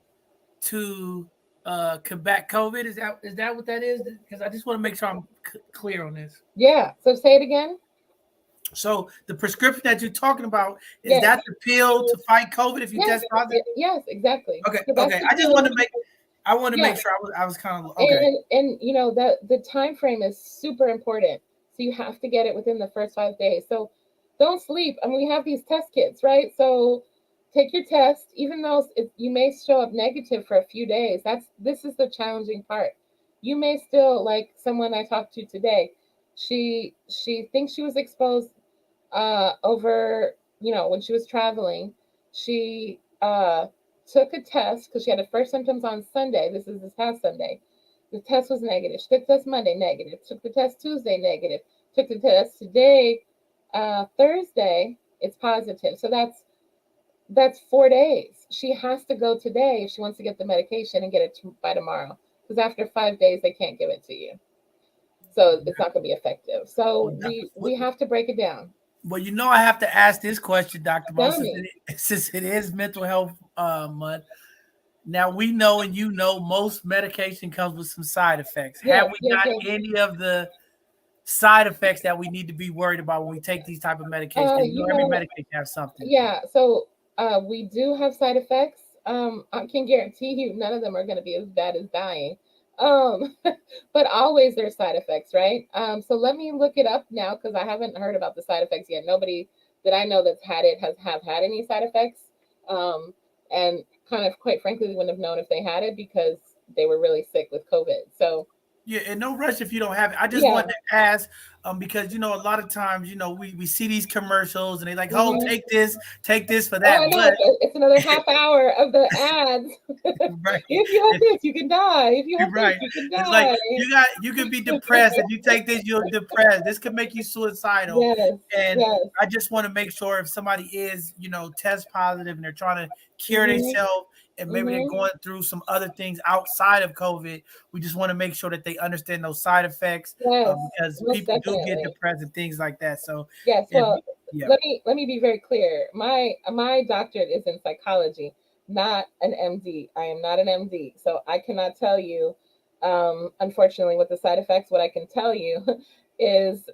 to combat COVID. Is that what that is? Because I just want to make sure I'm clear on this. Yeah. So say it again. So the prescription that you're talking about, is that the pill to fight COVID if you test positive? Yes, exactly. Okay. So okay. I just want to make sure I was kind of okay. And the time frame is super important. So you have to get it within the first 5 days. So don't sleep. I mean, we have these test kits, right? So take your test, even though you may show up negative for a few days. This is the challenging part. You may still, like someone I talked to today, she thinks she was exposed over, when she was traveling. She took a test because she had the first symptoms on Sunday. This is this past Sunday. The test was negative. She took the test Monday, negative. Took the test Tuesday, negative. Took the test today, Thursday, it's positive. So that's 4 days. She has to go today if she wants to get the medication and get it by tomorrow. Because after 5 days, they can't give it to you. So it's not going to be effective. So we have to break it down. Well, I have to ask this question, Dr. Moss, since it is Mental Health Month. Now we know, and most medication comes with some side effects. Have we got any of the side effects that we need to be worried about when we take these type of medications? Every medication has something. Yeah. So we do have side effects. I can guarantee you none of them are going to be as bad as dying. But always there's side effects, right? So let me look it up now because I haven't heard about the side effects yet. Nobody that I know that's had it have had any side effects. And kind of, quite frankly, we wouldn't have known if they had it because they were really sick with COVID. So yeah, and no rush if you don't have it. I just wanted to ask, because a lot of times, we see these commercials and they're like, "Oh, take this for that." But it's another half hour of the ads. Right. If you have this, you can die. If you have this, you can die. It's like you can be depressed. If you take this, you're depressed. This could make you suicidal. Yes. I just want to make sure if somebody is, test positive and they're trying to cure themselves, and maybe they're going through some other things outside of COVID, we just want to make sure that they understand those side effects, because people do get depressed and things like that. So yes, well, let me be very clear. My doctorate is in psychology, not an MD. I am not an MD, so I cannot tell you, unfortunately, what the side effects. What I can tell you is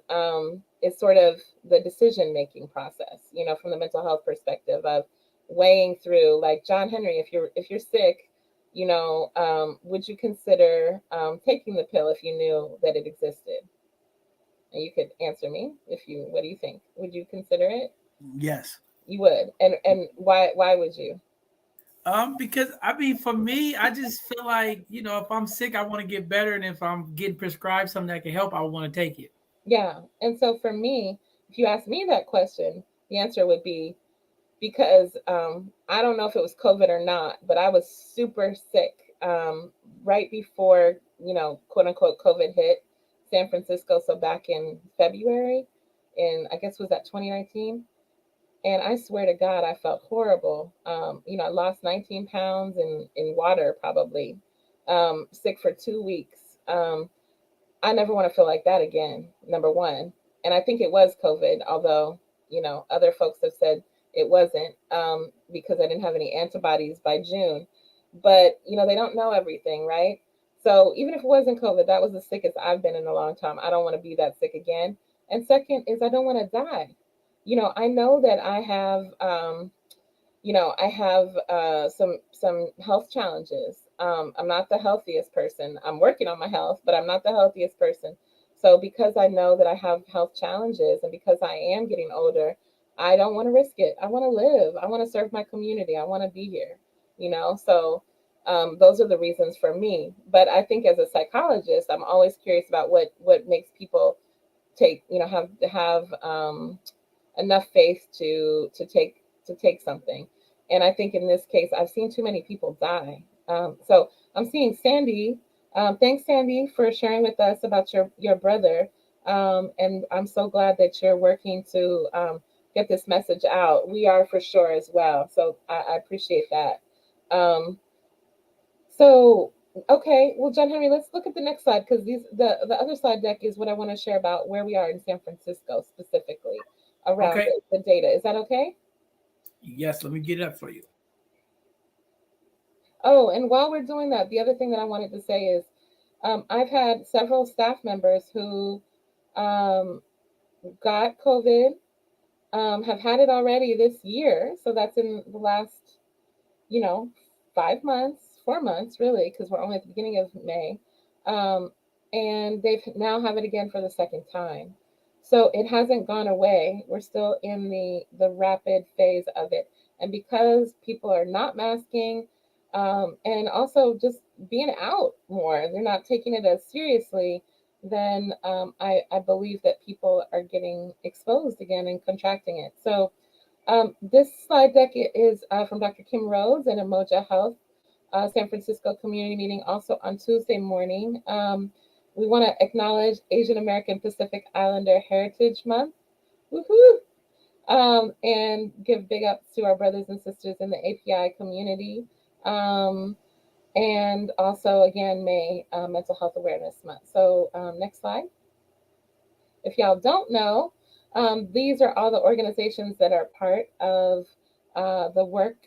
sort of the decision-making process, from the mental health perspective of weighing through, like, John Henry, if you're sick, would you consider taking the pill if you knew that it existed? And you could answer me what do you think? Would you consider it? Yes. You would. And why would you? Because for me, I just feel like, if I'm sick, I want to get better. And if I'm getting prescribed something that can help, I want to take it. Yeah. And so for me, if you ask me that question, the answer would be because I don't know if it was COVID or not, but I was super sick right before, quote unquote, COVID hit San Francisco. So back in February, I guess was that 2019. And I swear to God, I felt horrible. I lost 19 pounds in water, probably, sick for 2 weeks. I never want to feel like that again, number one. And I think it was COVID, although, other folks have said it wasn't because I didn't have any antibodies by June. But, they don't know everything, right? So even if it wasn't COVID, that was the sickest I've been in a long time. I don't want to be that sick again. And second is I don't want to die. I know that I have some health challenges. I'm not the healthiest person. I'm working on my health, but I'm not the healthiest person. So because I know that I have health challenges and because I am getting older, I don't want to risk it. I want to live. I want to serve my community. I want to be here. So those are the reasons for me. But I think as a psychologist, I'm always curious about what makes people take have enough faith to take something. And I think in this case, I've seen too many people die. So I'm seeing Sandy. Thanks, Sandy, for sharing with us about your brother. And I'm so glad that you're working to get this message out. We are for sure as well. So I appreciate that. Um, so okay, well, John Henry, let's look at the next slide because the other slide deck is what I want to share about where we are in San Francisco specifically around Okay. the data. Is that okay? Yes, let me get it up for you. Oh, and while we're doing that, the other thing that I wanted to say is I've had several staff members who um, got COVID, have had it already this year. So that's in the last, you know, 5 months, 4 months, really, because we're only at the beginning of May. Um, and they've now have it again for the second time. So it hasn't gone away. We're still in the rapid phase of it. And because people are not masking, and also just being out more, they're not taking it as seriously, then I believe that people are getting exposed again and contracting it. So this slide deck is from Dr. Kim Rhodes and Emoja Health, San Francisco community meeting also on Tuesday morning. We want to acknowledge Asian American Pacific Islander Heritage Month. Woohoo! And give big ups to our brothers and sisters in the API community. And also, again, May Mental Health Awareness Month. So next slide. If y'all don't know, these are all the organizations that are part of the work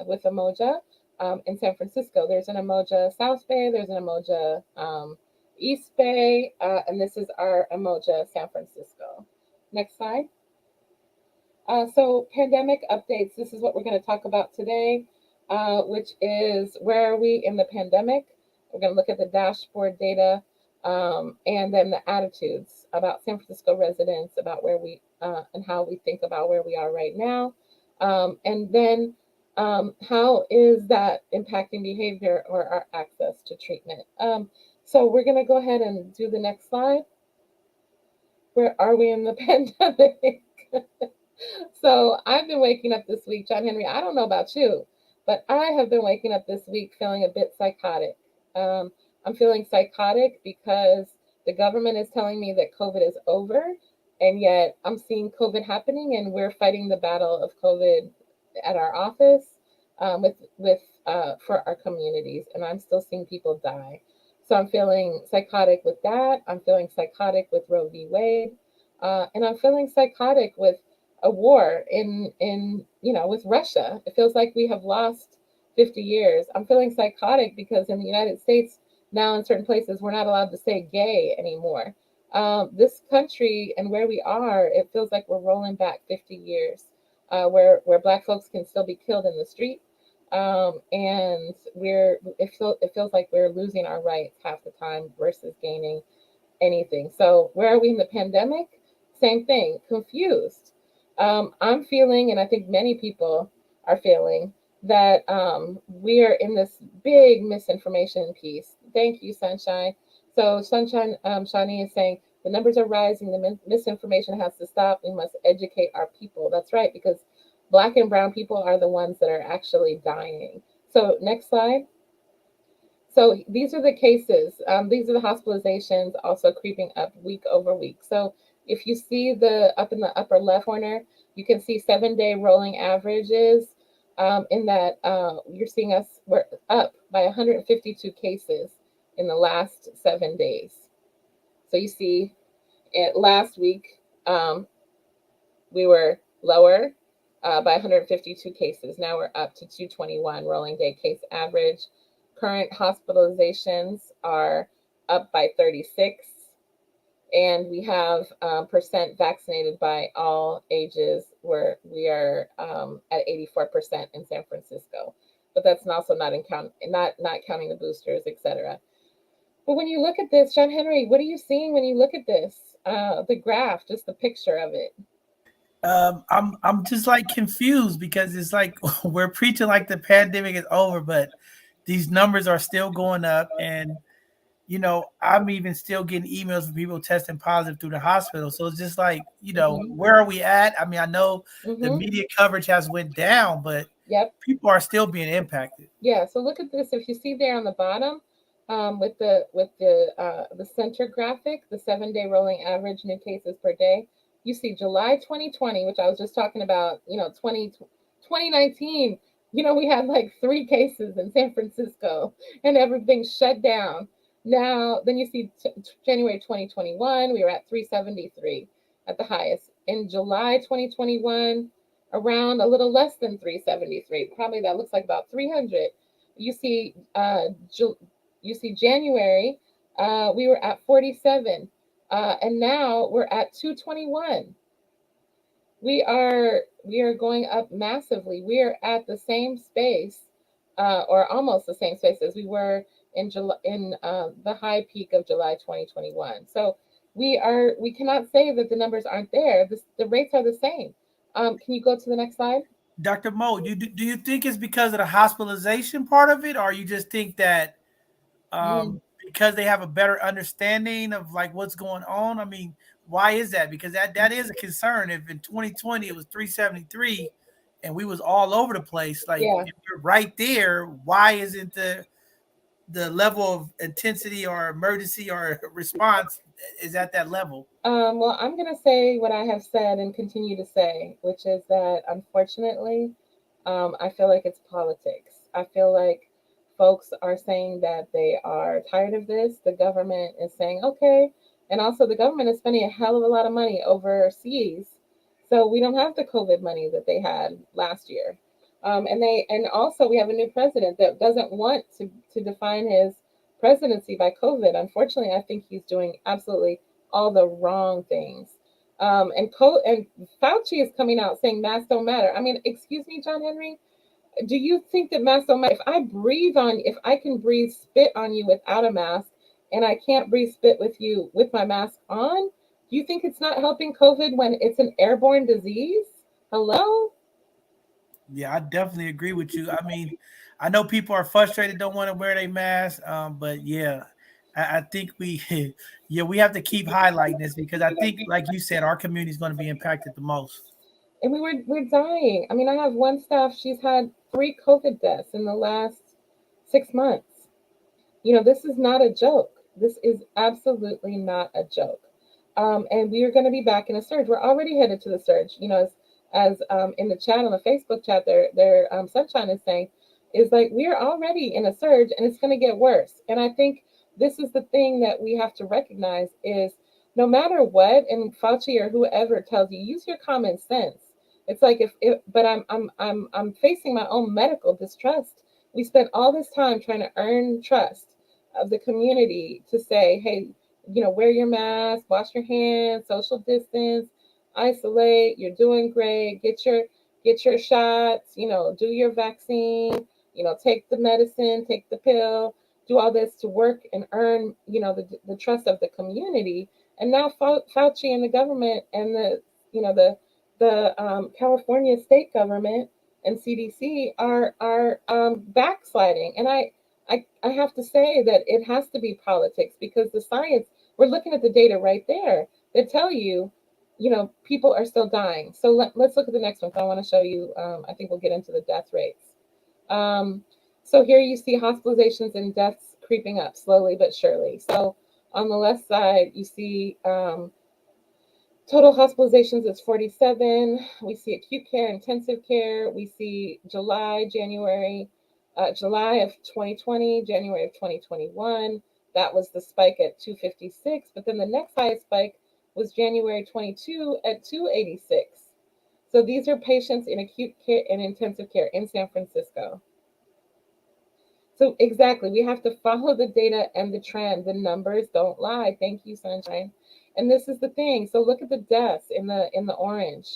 with Emoja in San Francisco. There's an Emoja South Bay, there's an Emoja East Bay, and this is our Emoja San Francisco. Next slide. So pandemic updates, this is what we're going to talk about today, which is where are we in the pandemic? We're going to look at the dashboard data and then the attitudes about San Francisco residents, about where we and how we think about where we are right now. And then how is that impacting behavior or our access to treatment? So we're going to go ahead and do the next slide. Where are we in the pandemic? So I've been waking up this week, John Henry. I don't know about you, but I have been waking up this week feeling a bit psychotic. I'm feeling psychotic because the government is telling me that COVID is over, and yet I'm seeing COVID happening, and we're fighting the battle of COVID at our office with for our communities, and I'm still seeing people die. So I'm feeling psychotic with that. I'm feeling psychotic with Roe v. Wade, and I'm feeling psychotic with a war in with Russia. It feels like we have lost 50 years. I'm feeling psychotic because in the United States now in certain places we're not allowed to say gay anymore. This country and where we are, it feels like we're rolling back 50 years, where Black folks can still be killed in the street, and it feels like we're losing our rights half the time versus gaining anything. So where are we in the pandemic? Same thing, confused. I'm feeling, and I think many people are feeling, that we are in this big misinformation piece. Thank you, Sunshine. So Sunshine, Shani is saying The numbers are rising. The misinformation has to stop. We must educate our people. That's right, because Black and brown people are the ones that are actually dying. So next slide. So these are the cases. These are the hospitalizations also creeping up week over week. So if you see the up in the upper left corner, you can see 7-day rolling averages. In that you're seeing we're up by 152 cases in the last 7 days. So you see, last week we were lower by 152 cases. Now we're up to 221 rolling day case average. Current hospitalizations are up by 36, and we have percent vaccinated by all ages, where we are at 84% in San Francisco. But that's also not counting the boosters, etc. But when you look at this, John Henry, what are you seeing when you look at this? The graph, just the picture of it. I'm just like confused because it's like we're preaching like the pandemic is over, but these numbers are still going up. And I'm even still getting emails from people testing positive through the hospital. So it's just like, where are we at? I mean, I know the Mm-hmm. media coverage has went down, but Yep. people are still being impacted. Yeah. So look at this. If you see there on the bottom, with the center graphic, the 7-day rolling average new cases per day, you see July 2020, which I was just talking about. 2019. We had like 3 cases in San Francisco, and everything shut down. Now, then you see January 2021, we were at 373 at the highest. In July 2021, around a little less than 373. Probably that looks like about 300. You see, January, we were at 47, and now we're at 221. We are going up massively. We are at the same space, or almost the same space as we were in July, in the high peak of July 2021. So we cannot say that the numbers aren't there. The rates are the same. Can you go to the next slide? Dr. Mo, do you think it's because of the hospitalization part of it, or you just think that Mm. because they have a better understanding of like what's going on? I mean, why is that? Because that is a concern. If in 2020 it was 373 and we was all over the place, like Yeah. if you're right there, why isn't the level of intensity or emergency or response is at that level? Well, I'm going to say what I have said and continue to say, which is that unfortunately, I feel like it's politics. I feel like folks are saying that they are tired of this. The government is saying, okay. And also, the government is spending a hell of a lot of money overseas. So we don't have the COVID money that they had last year. And also, we have a new president that doesn't want to define his presidency by COVID. Unfortunately, I think he's doing absolutely all the wrong things. And Fauci is coming out saying masks don't matter. I mean, excuse me, John Henry, do you think that masks don't matter? If I can breathe spit on you without a mask, and I can't breathe spit with you with my mask on, do you think it's not helping COVID when it's an airborne disease? Hello? Yeah, I definitely agree with you. I mean, I know people are frustrated, don't want to wear their mask, but yeah, I think we, yeah, we have to keep highlighting this because I think, like you said, our community is going to be impacted the most. And we're dying. I mean, I have one staff, she's had 3 COVID deaths in the last 6 months. This is not a joke. This is absolutely not a joke. And we are going to be back in a surge. We're already headed to the surge. As in the chat, on the Facebook chat, their Sunshine is saying, is like, we are already in a surge and it's going to get worse. And I think this is the thing that we have to recognize is, no matter what, and Fauci or whoever tells you, use your common sense. It's like, but I'm facing my own medical distrust. We spent all this time trying to earn trust of the community to say, hey, wear your mask, wash your hands, social distance, isolate. You're doing great. Get your shots. Do your vaccine. Take the medicine, take the pill. Do all this to work and earn, the trust of the community. And now Fauci and the government and the California state government and CDC are backsliding. And I have to say that it has to be politics, because the science we're looking at the data right there that tell you, people are still dying. So let's look at the next one. So I want to show you, I think we'll get into the death rates. So here you see hospitalizations and deaths creeping up slowly but surely. So on the left side, you see total hospitalizations is 47. We see acute care, intensive care. We see July of 2020, January of 2021. That was the spike at 256. But then the next highest spike was January 22 at 286. So these are patients in acute care and intensive care in San Francisco. So exactly, we have to follow the data and the trend. The numbers don't lie. Thank you, Sunshine. And this is the thing. So look at the deaths in the orange.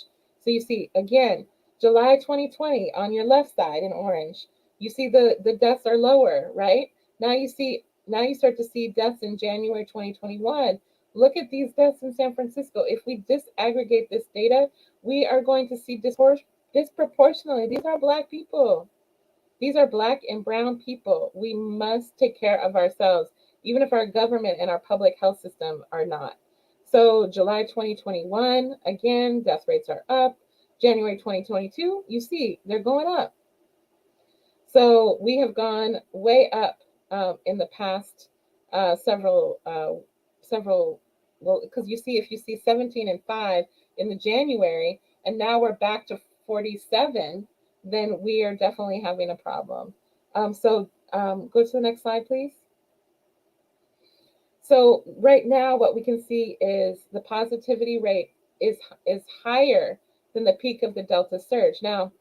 So you see again, July 2020 on your left side in orange. You see the deaths are lower, right? Now you start to see deaths in January 2021. Look at these deaths in San Francisco. If we disaggregate this data, we are going to see disproportionately. These are Black people. These are Black and brown people. We must take care of ourselves, even if our government and our public health system are not. So July 2021, again, death rates are up. January 2022, you see, they're going up. So we have gone way up in the past several, well, because if you see 17 and 5 in the January, and now we're back to 47, then we are definitely having a problem. So go to the next slide, please. So right now, what we can see is the positivity rate is higher than the peak of the Delta surge. Now,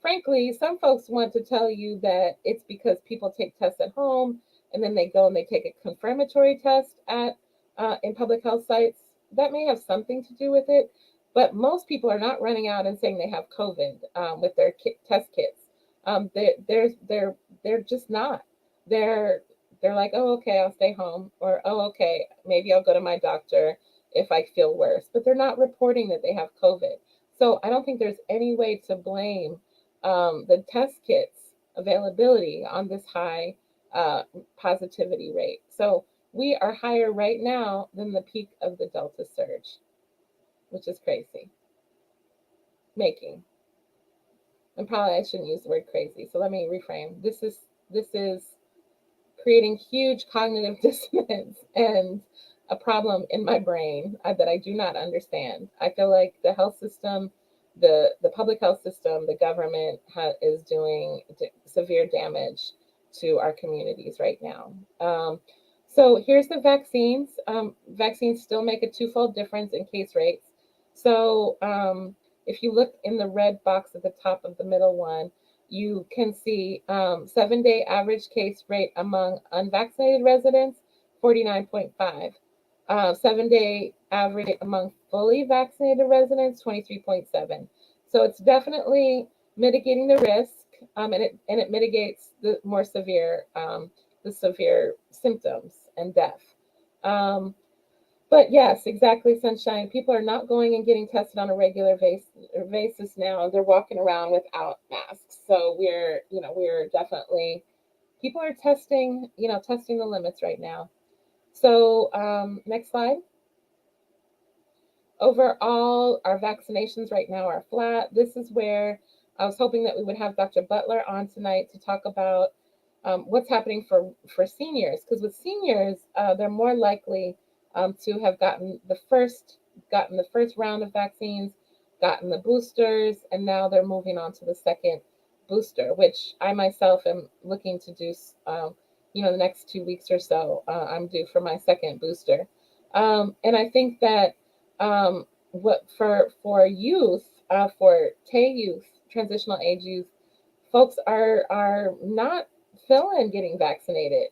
frankly, some folks want to tell you that it's because people take tests at home and then they go and they take a confirmatory test at in public health sites. That may have something to do with it, but most people are not running out and saying they have COVID with their test kits. They're just not. They're like, oh, okay, I'll stay home, or oh, okay, maybe I'll go to my doctor if I feel worse. But they're not reporting that they have COVID. So I don't think there's any way to blame the test kits availability on this high positivity rate. So we are higher right now than the peak of the Delta surge, which is crazy. And probably I shouldn't use the word crazy. So let me reframe. This is creating huge cognitive dissonance and a problem in my brain that I do not understand. I feel like the health system, the public health system, the government is doing severe damage to our communities right now. So here's the vaccines. Vaccines still make a twofold difference in case rates. So if you look in the red box at the top of the middle one, you can see 7-day average case rate among unvaccinated residents, 49.5. 7-day average among fully vaccinated residents, 23.7. So it's definitely mitigating the risk, and it mitigates the more severe symptoms and death. But yes, exactly, Sunshine. People are not going and getting tested on a regular basis now. They're walking around without masks. So we're definitely, people are testing the limits right now. So next slide. Overall, our vaccinations right now are flat. This is where I was hoping that we would have Dr. Butler on tonight to talk about what's happening for seniors. Because with seniors, they're more likely to have gotten the first round of vaccines, gotten the boosters, and now they're moving on to the second booster, which I myself am looking to do. The next 2 weeks or so, I'm due for my second booster, and I think that what for youth, for TAY youth, transitional age youth, folks are not feeling getting vaccinated.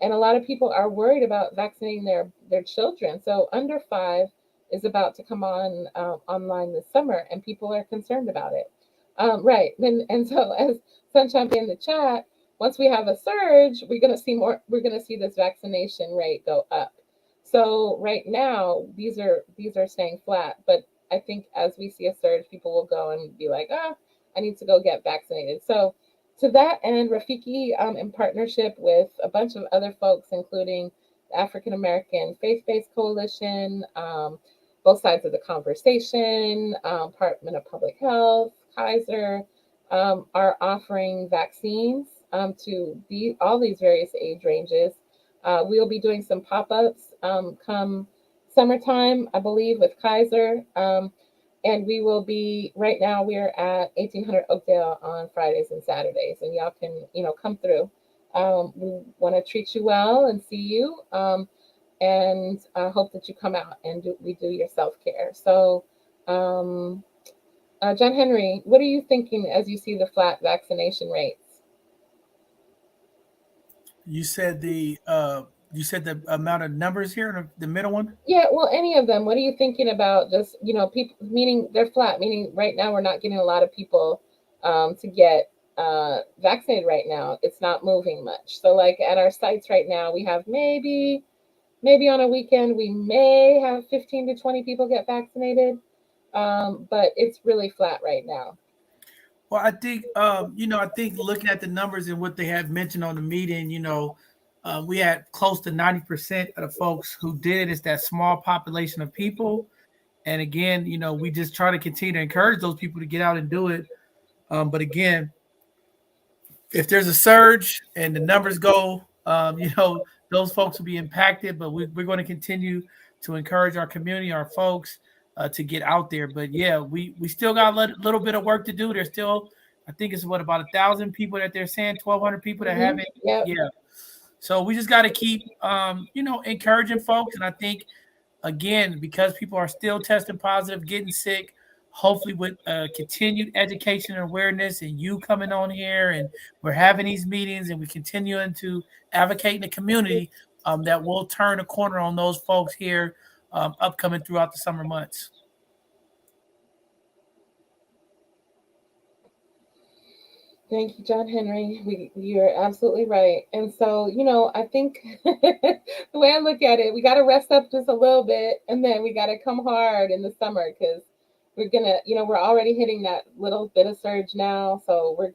And a lot of people are worried about vaccinating their children. So under 5 is about to come online this summer, and people are concerned about it. Right. And so as Sunshine in the chat, once we have a surge, we're going to see this vaccination rate go up. So right now, these are staying flat. But I think as we see a surge, people will go and be like, I need to go get vaccinated. So to that end, Rafiki, in partnership with a bunch of other folks, including African American Faith-Based Coalition, both sides of the conversation, Department of Public Health, Kaiser, are offering vaccines to all these various age ranges. We'll be doing some pop-ups come summertime, I believe, with Kaiser. And we will be, right now we're at 1800 Oakdale on Fridays and Saturdays, and y'all can, come through. We want to treat you well and see you, and I hope that you come out and we do your self-care. So, John Henry, what are you thinking as you see the flat vaccination rates? You said the amount of numbers here, the middle one. Yeah, well, any of them. What are you thinking about? Just, people, meaning they're flat, meaning right now we're not getting a lot of people to get vaccinated right now. It's not moving much. So like at our sites right now, we have maybe on a weekend, we may have 15 to 20 people get vaccinated. But it's really flat right now. Well, I think I think looking at the numbers and what they had mentioned on the meeting, we had close to 90% of the folks who did it. It's that small population of people, and again, we just try to continue to encourage those people to get out and do it. But again, if there's a surge and the numbers go, those folks will be impacted. But we're going to continue to encourage our community, our folks, to get out there. But yeah, we still got a little bit of work to do. There's still, I think it's about 1,000 people that they're saying, 1,200 people that haven't. Yep. Yeah. So we just got to keep, encouraging folks. And I think, again, because people are still testing positive, getting sick, hopefully with continued education and awareness and you coming on here and we're having these meetings and we continuing to advocate in the community, that we'll turn a corner on those folks here upcoming throughout the summer months. Thank you, John Henry. You're absolutely right. And so, I think the way I look at it, we got to rest up just a little bit, and then we got to come hard in the summer because we're gonna, we're already hitting that little bit of surge now. So we're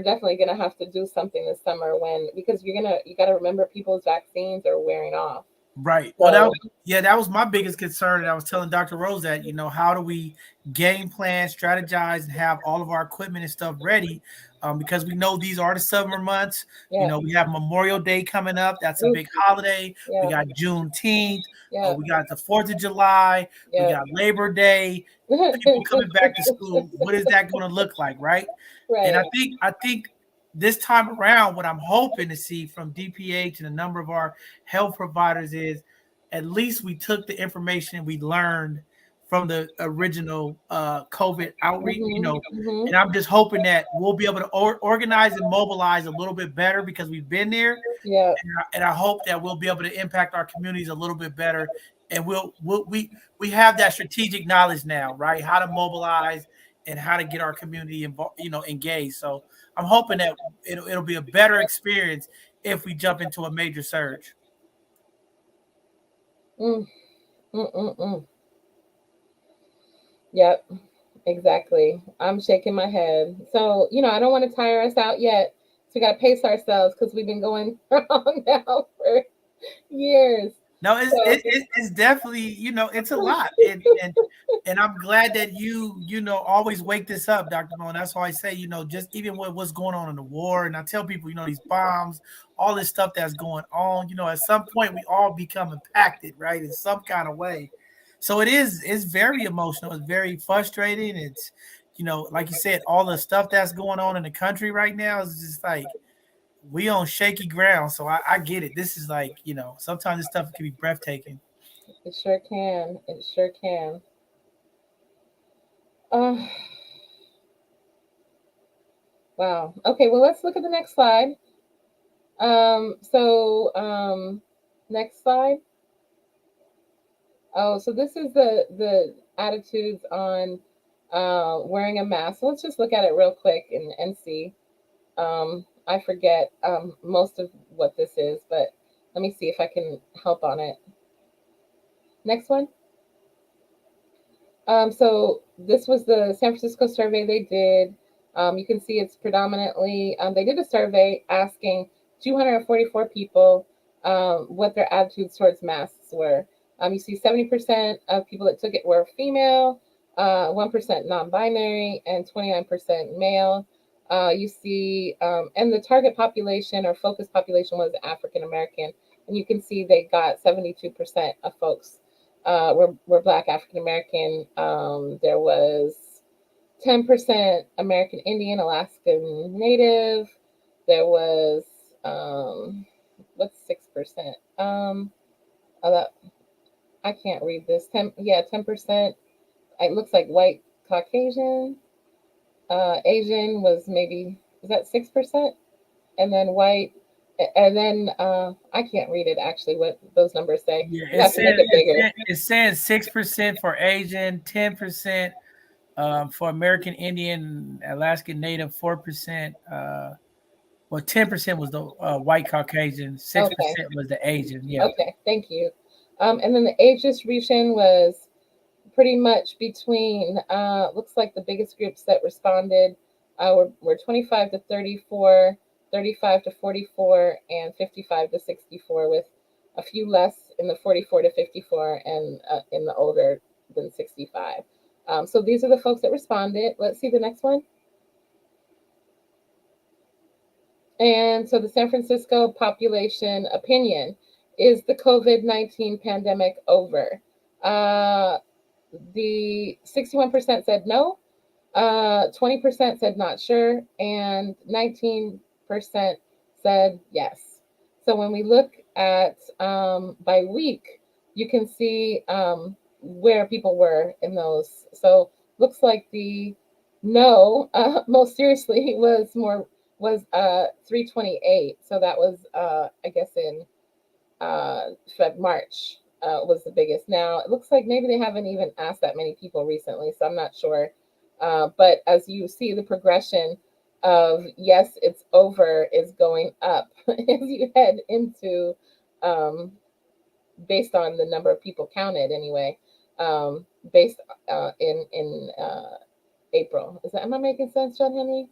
definitely gonna have to do something this summer because you got to remember people's vaccines are wearing off. Right. Well, that was my biggest concern. And I was telling Dr. Rose that, how do we game plan, strategize, and have all of our equipment and stuff ready? Because we know these are the summer months. Yeah. We have Memorial Day coming up. That's a big holiday. Yeah. We got Juneteenth. Yeah. We got the 4th of July. Yeah. We got Labor Day. People coming back to school. What is that going to look like, right? Right. And I think this time around, what I'm hoping to see from DPH and a number of our health providers is at least we took the information we learned from the original COVID outreach, and I'm just hoping that we'll be able to organize and mobilize a little bit better because we've been there. Yeah. And I hope that we'll be able to impact our communities a little bit better. And we have that strategic knowledge now, right? How to mobilize and how to get our community involved, engaged. So I'm hoping that it'll be a better experience if we jump into a major surge. Yep, exactly. I'm shaking my head. So, I don't want to tire us out yet. So we got to pace ourselves because we've been going wrong now for years. No, it's definitely, it's a lot. And I'm glad that you always wake this up, Dr. Mo. And that's why I say, just even with what's going on in the war. And I tell people, these bombs, all this stuff that's going on, at some point we all become impacted, right? In some kind of way. So it's very emotional. It's very frustrating. It's, like you said, all the stuff that's going on in the country right now is just like, we on shaky ground. So I get it. This is like, sometimes this stuff can be breathtaking. It sure can. It sure can. Wow. Okay, well, let's look at the next slide. Next slide. Oh, so this is the attitudes on wearing a mask. So let's just look at it real quick and see. I forget most of what this is, but let me see if I can help on it. Next one. So this was the San Francisco survey they did. You can see it's predominantly, they did a survey asking 244 people what their attitudes towards masks were. You see 70% of people that took it were female, 1% non-binary, and 29% male. You see, and the target population or focus population was African American, and you can see they got 72% of folks were Black African American. There was 10% American Indian, Alaskan Native. There was what's 6%? Uh, I can't read this. 10%. It looks like white Caucasian. Asian was maybe, is that 6%? And then white, and then I can't read it actually. What those numbers say? Yeah, You have to make it bigger. it says 6% for Asian, 10% for American Indian, Alaskan Native, 4%. Well, 10% was the white Caucasian, Okay. 6% was the Asian. Yeah. Okay. Thank you. And then the age distribution was pretty much between, looks like the biggest groups that responded were 25 to 34, 35 to 44, and 55 to 64, with a few less in the 44 to 54 and in the older than 65. So these are the folks that responded. Let's see the next one. And so the San Francisco population opinion: is the COVID-19 pandemic over? The 61% said no, 20% said not sure, and 19% said yes. So when we look at by week, you can see where people were in those. So looks like the no, most seriously, was 328. So that was I guess in March was the biggest. Now it looks like maybe they haven't even asked that many people recently, so I'm not sure. But as you see, the progression of yes, it's over is going up as you head into, based on the number of people counted anyway, based in April. Am I making sense, John Henry?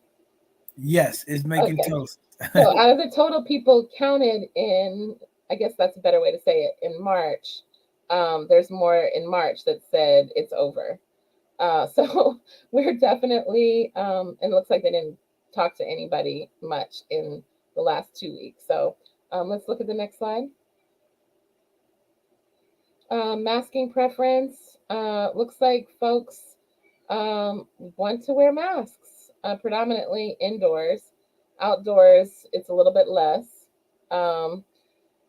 Yes, it's making Okay. toast. So out of the total people counted in, I guess that's a better way to say it, in March, there's more in March that said it's over. So we're definitely, and it looks like they didn't talk to anybody much in the last 2 weeks. So let's look at the next slide. Masking preference. Looks like folks want to wear masks, predominantly indoors. Outdoors, it's a little bit less.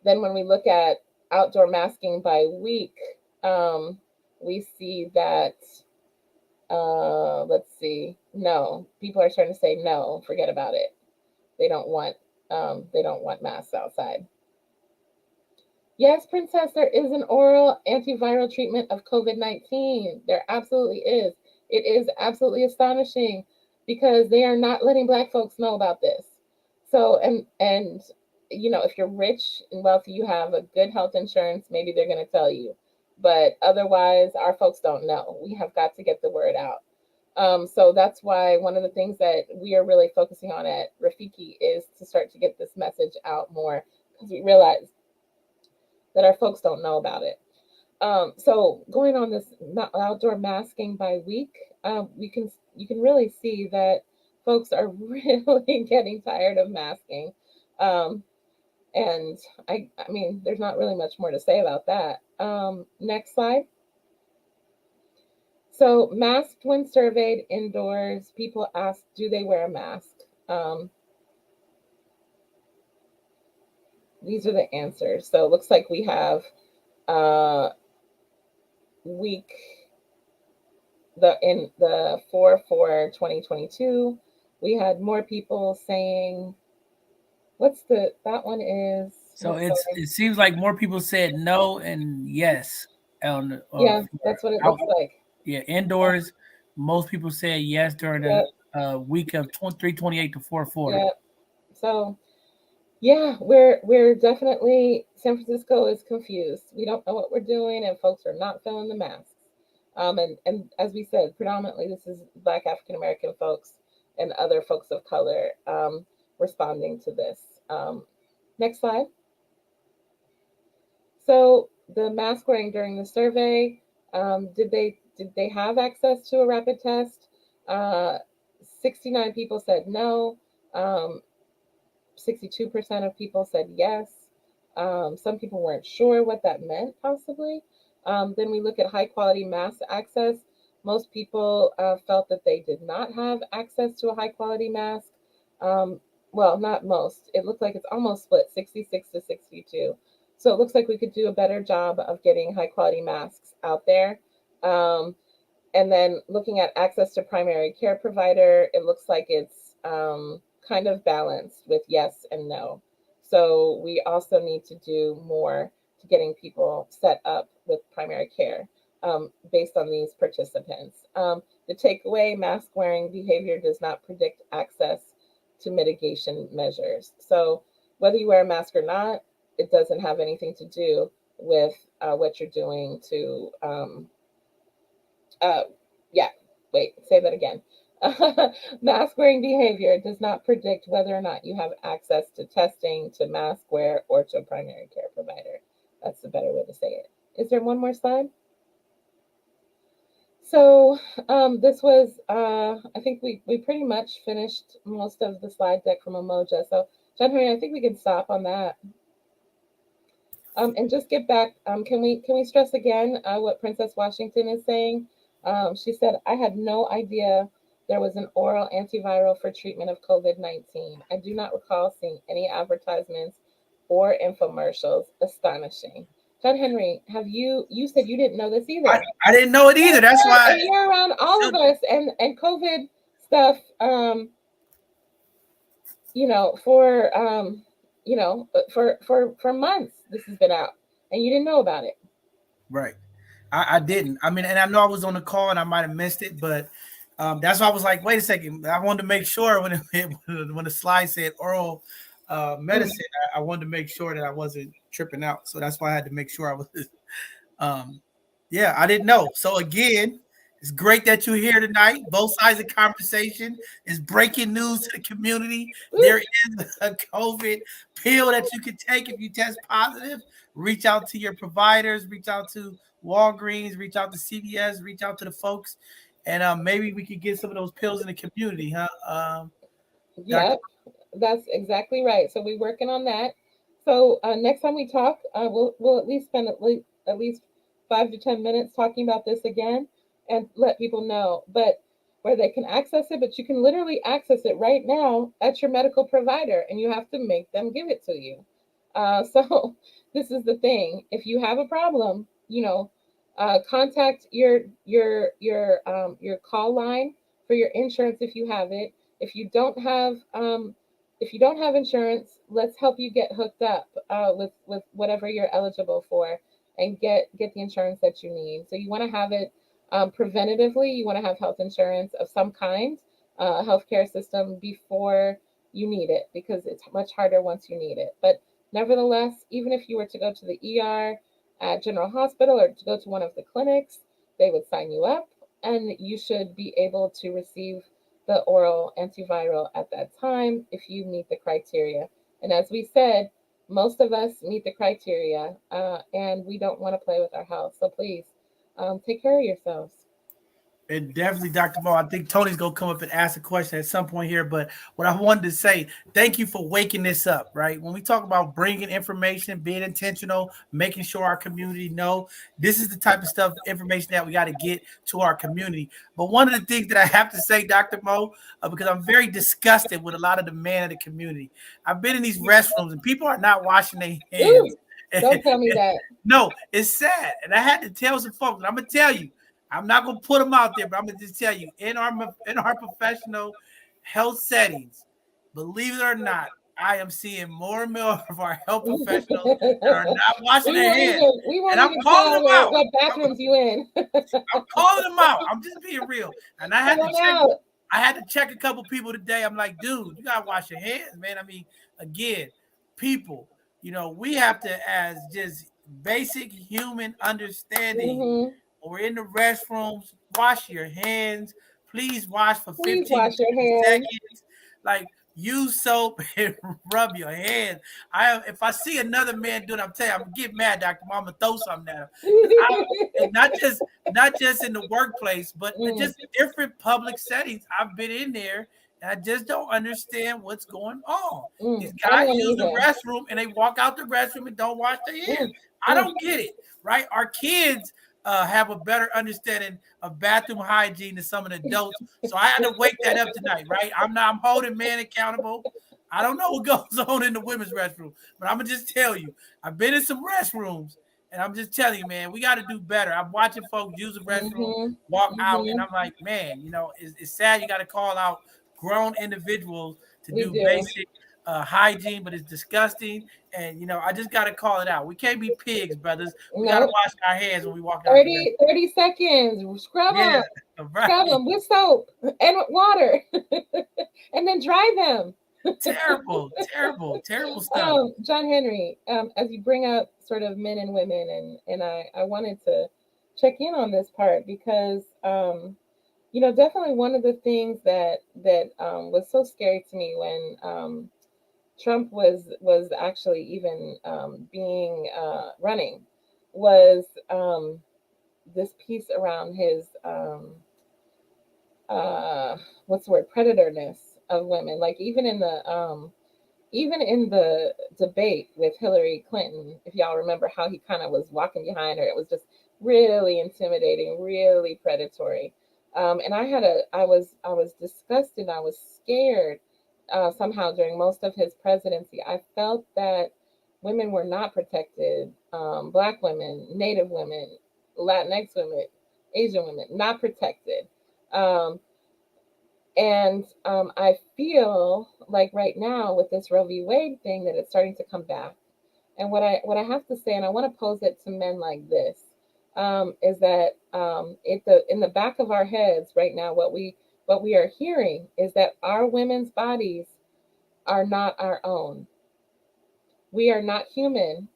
Then when we look at outdoor masking by week, we see that, let's see, no, people are starting to say no, forget about it. They don't want masks outside. Yes, Princess, there is an oral antiviral treatment of COVID-19. There absolutely is. It is absolutely astonishing because they are not letting Black folks know about this. So, and if you're rich and wealthy, you have a good health insurance, maybe they're going to tell you. But otherwise, our folks don't know. We have got to get the word out. So that's why one of the things that we are really focusing on at Rafiki is to start to get this message out more, because we realize that our folks don't know about it. So going on this outdoor masking by week, you can really see that folks are really getting tired of masking. And I mean, there's not really much more to say about that. Next slide. So masked when surveyed indoors, people asked, do they wear a mask? These are the answers. So it looks like we have in the 4/4/2022, we had more people saying, that one is. So it seems like more people said no and yes Yeah, that's what it looks like. Yeah, indoors, most people said yes during the week of 3/28 to 4/4. Yeah. So yeah, we're definitely, San Francisco is confused. We don't know what we're doing, and folks are not filling the masks. And as we said, predominantly this is Black African American folks and other folks of color responding to this. Next slide. So the mask wearing during the survey, did they have access to a rapid test? Uh, 69 people said no. 62% of people said yes. Some people weren't sure what that meant, possibly. Then we look at high quality mask access. Most people felt that they did not have access to a high quality mask. Um, well, not most. It looked like it's almost split 66 to 62. So it looks like we could do a better job of getting high quality masks out there. Um, and then looking at access to primary care provider, it looks like it's kind of balanced with yes and no. So we also need to do more to getting people set up with primary care based on these participants. The takeaway, mask wearing behavior does not predict access to mitigation measures. So whether you wear a mask or not, it doesn't have anything to do with what you're doing to uh, yeah, wait, say that again. Mask wearing behavior does not predict whether or not you have access to testing, to mask wear, or to a primary care provider. That's the better way to say it. Is there one more slide? So this was, I think we pretty much finished most of the slide deck from Umoja. So John Henry, I think we can stop on that. And just get back. Can we stress again what Princess Washington is saying? She said, "I had no idea there was an oral antiviral for treatment of COVID-19. I do not recall seeing any advertisements or infomercials. Astonishing." John Henry, have you said you didn't know this either? I didn't know it either. That's why. And you're around all of us, and COVID stuff. For for months this has been out, and you didn't know about it. Right. I didn't. I mean, and I know I was on the call and I might have missed it, but that's why I was like, wait a second. I wanted to make sure when the slide said oral medicine, I wanted to make sure that I wasn't tripping out. So that's why I had to make sure I was. Um, yeah, I didn't know. So again, it's great that you're here tonight. Both sides of the conversation is breaking news to the community. There is a COVID pill that you can take if you test positive. Reach out to your providers, reach out to Walgreens, reach out to CVS, reach out to the folks, and maybe we could get some of those pills in the community, huh? Dr. Yep, that's exactly right. So we're working on that. So next time we talk, we'll at least spend at least 5 to 10 minutes talking about this again, and let people know. But where they can access it, but you can literally access it right now at your medical provider, and you have to make them give it to you. So this is the thing: if you have a problem, contact your call line for your insurance if you have it. If you don't have insurance, let's help you get hooked up with whatever you're eligible for, and get the insurance that you need. So you want to have it preventatively. You want to have health insurance of some kind, a healthcare system before you need it, because it's much harder once you need it. But nevertheless, even if you were to go to the ER at General Hospital or to go to one of the clinics, they would sign you up, and you should be able to receive the oral antiviral at that time if you meet the criteria. And as we said, most of us meet the criteria, and we don't want to play with our health. So please take care of yourselves. And definitely, Dr. Mo. I think Tony's gonna come up and ask a question at some point here. But what I wanted to say, thank you for waking this up. Right when we talk about bringing information, being intentional, making sure our community know this is the type of stuff, information that we got to get to our community. But one of the things that I have to say, Dr. Mo, because I'm very disgusted with a lot of the men of the community. I've been in these restrooms and people are not washing their hands. Ooh, don't tell me that. No, it's sad, and I had to tell some folks. And I'm gonna tell you. I'm not gonna put them out there, but I'm gonna just tell you in our professional health settings, believe it or not, I am seeing more and more of our health professionals that are not washing their hands. We won't And I'm even calling tell them out. what bathrooms you in. I'm calling them out. I'm just being real. And I had Come to on check. out. I had to check a couple people today. I'm like, dude, you gotta wash your hands, man. I mean, again, people, we have to, as just basic human understanding. Hmm. When we're in the restrooms, wash your hands. Please wash for Please 15 to wash your 20 hands. seconds. Like, use soap and rub your hands. If I see another man do it, I'm telling you, I'm gonna get mad, Dr. Mom, I'm gonna throw something at him. And not just in the workplace, but Mm, just different public settings. I've been in there and I just don't understand what's going on. These I guys don't use the either. restroom and they walk out the restroom and don't wash their hands. Mm, I mm, don't get it, right? Our kids have a better understanding of bathroom hygiene than some of the adults. So I had to wake that up tonight, right? I'm holding man accountable. I don't know what goes on in the women's restroom, but I'm gonna just tell you, I've been in some restrooms, and I'm just telling you, man, we got to do better. I'm watching folks use the restroom, mhm, walk out, and mhm. I'm like, man, it's sad. You got to call out grown individuals to We do do. basic hygiene, but it's disgusting. And I just got to call it out. We can't be pigs, brothers. We got to No, wash our hands when we walk out the restroom. 30 seconds. Yeah, Scrub right. them with soap and water, and then dry them. Terrible, terrible, terrible stuff. John Henry, as you bring up sort of men and women, and I wanted to check in on this part because definitely one of the things that was so scary to me when Trump was actually even being running was this piece around his what's the word, predatorness of women. Like even in the debate with Hillary Clinton, if y'all remember how he kind of was walking behind her, it was just really intimidating, really predatory. And I was disgusted, I was scared somehow during most of his presidency. I felt that women were not protected, Black women, Native women, Latinx women, Asian women, not protected. Um, and I feel like right now with this Roe v. Wade thing that it's starting to come back. And what I have to say, and I want to pose it to men like this, is that in the back of our heads right now, what we are hearing is that our women's bodies are not our own. We are not human.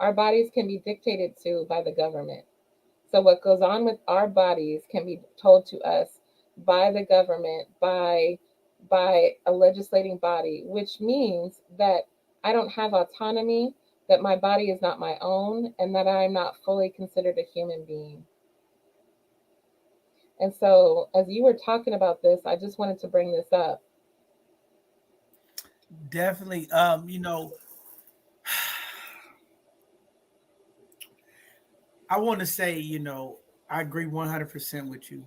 Our bodies can be dictated to by the government. So what goes on with our bodies can be told to us by the government, by a legislating body, which means that I don't have autonomy, that my body is not my own, and that I'm not fully considered a human being. And so as you were talking about this, I just wanted to bring this up. Definitely. I want to say, I agree 100% with you.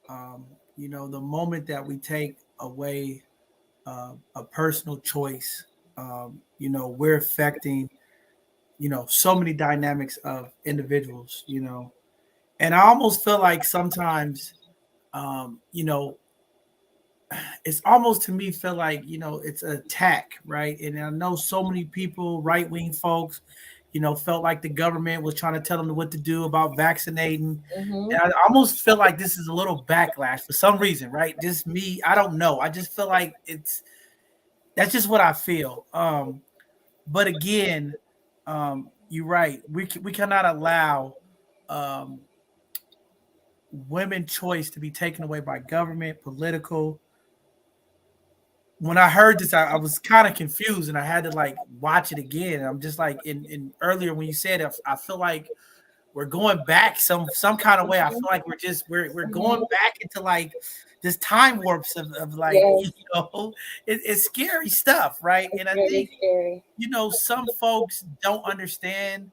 Um, the moment that we take away a personal choice, we're affecting, so many dynamics of individuals, and I almost feel like sometimes, um, you know, it's almost to me feel like, it's an attack, right? And I know so many people, right wing folks, felt like the government was trying to tell them what to do about vaccinating. Mm-hmm. And I almost feel like this is a little backlash for some reason, right? Just me, I don't know. I just feel like that's just what I feel. But again, you're right. We cannot allow um, women choice to be taken away by government, political. When I heard this, I was kind of confused and I had to like watch it again. I'm just like in earlier when you said it, I feel like we're going back some kind of way. I feel like we're going Mm-hmm. back into like this time warps of like, Yes, it's scary stuff, right? it's And I very think, scary. some folks don't understand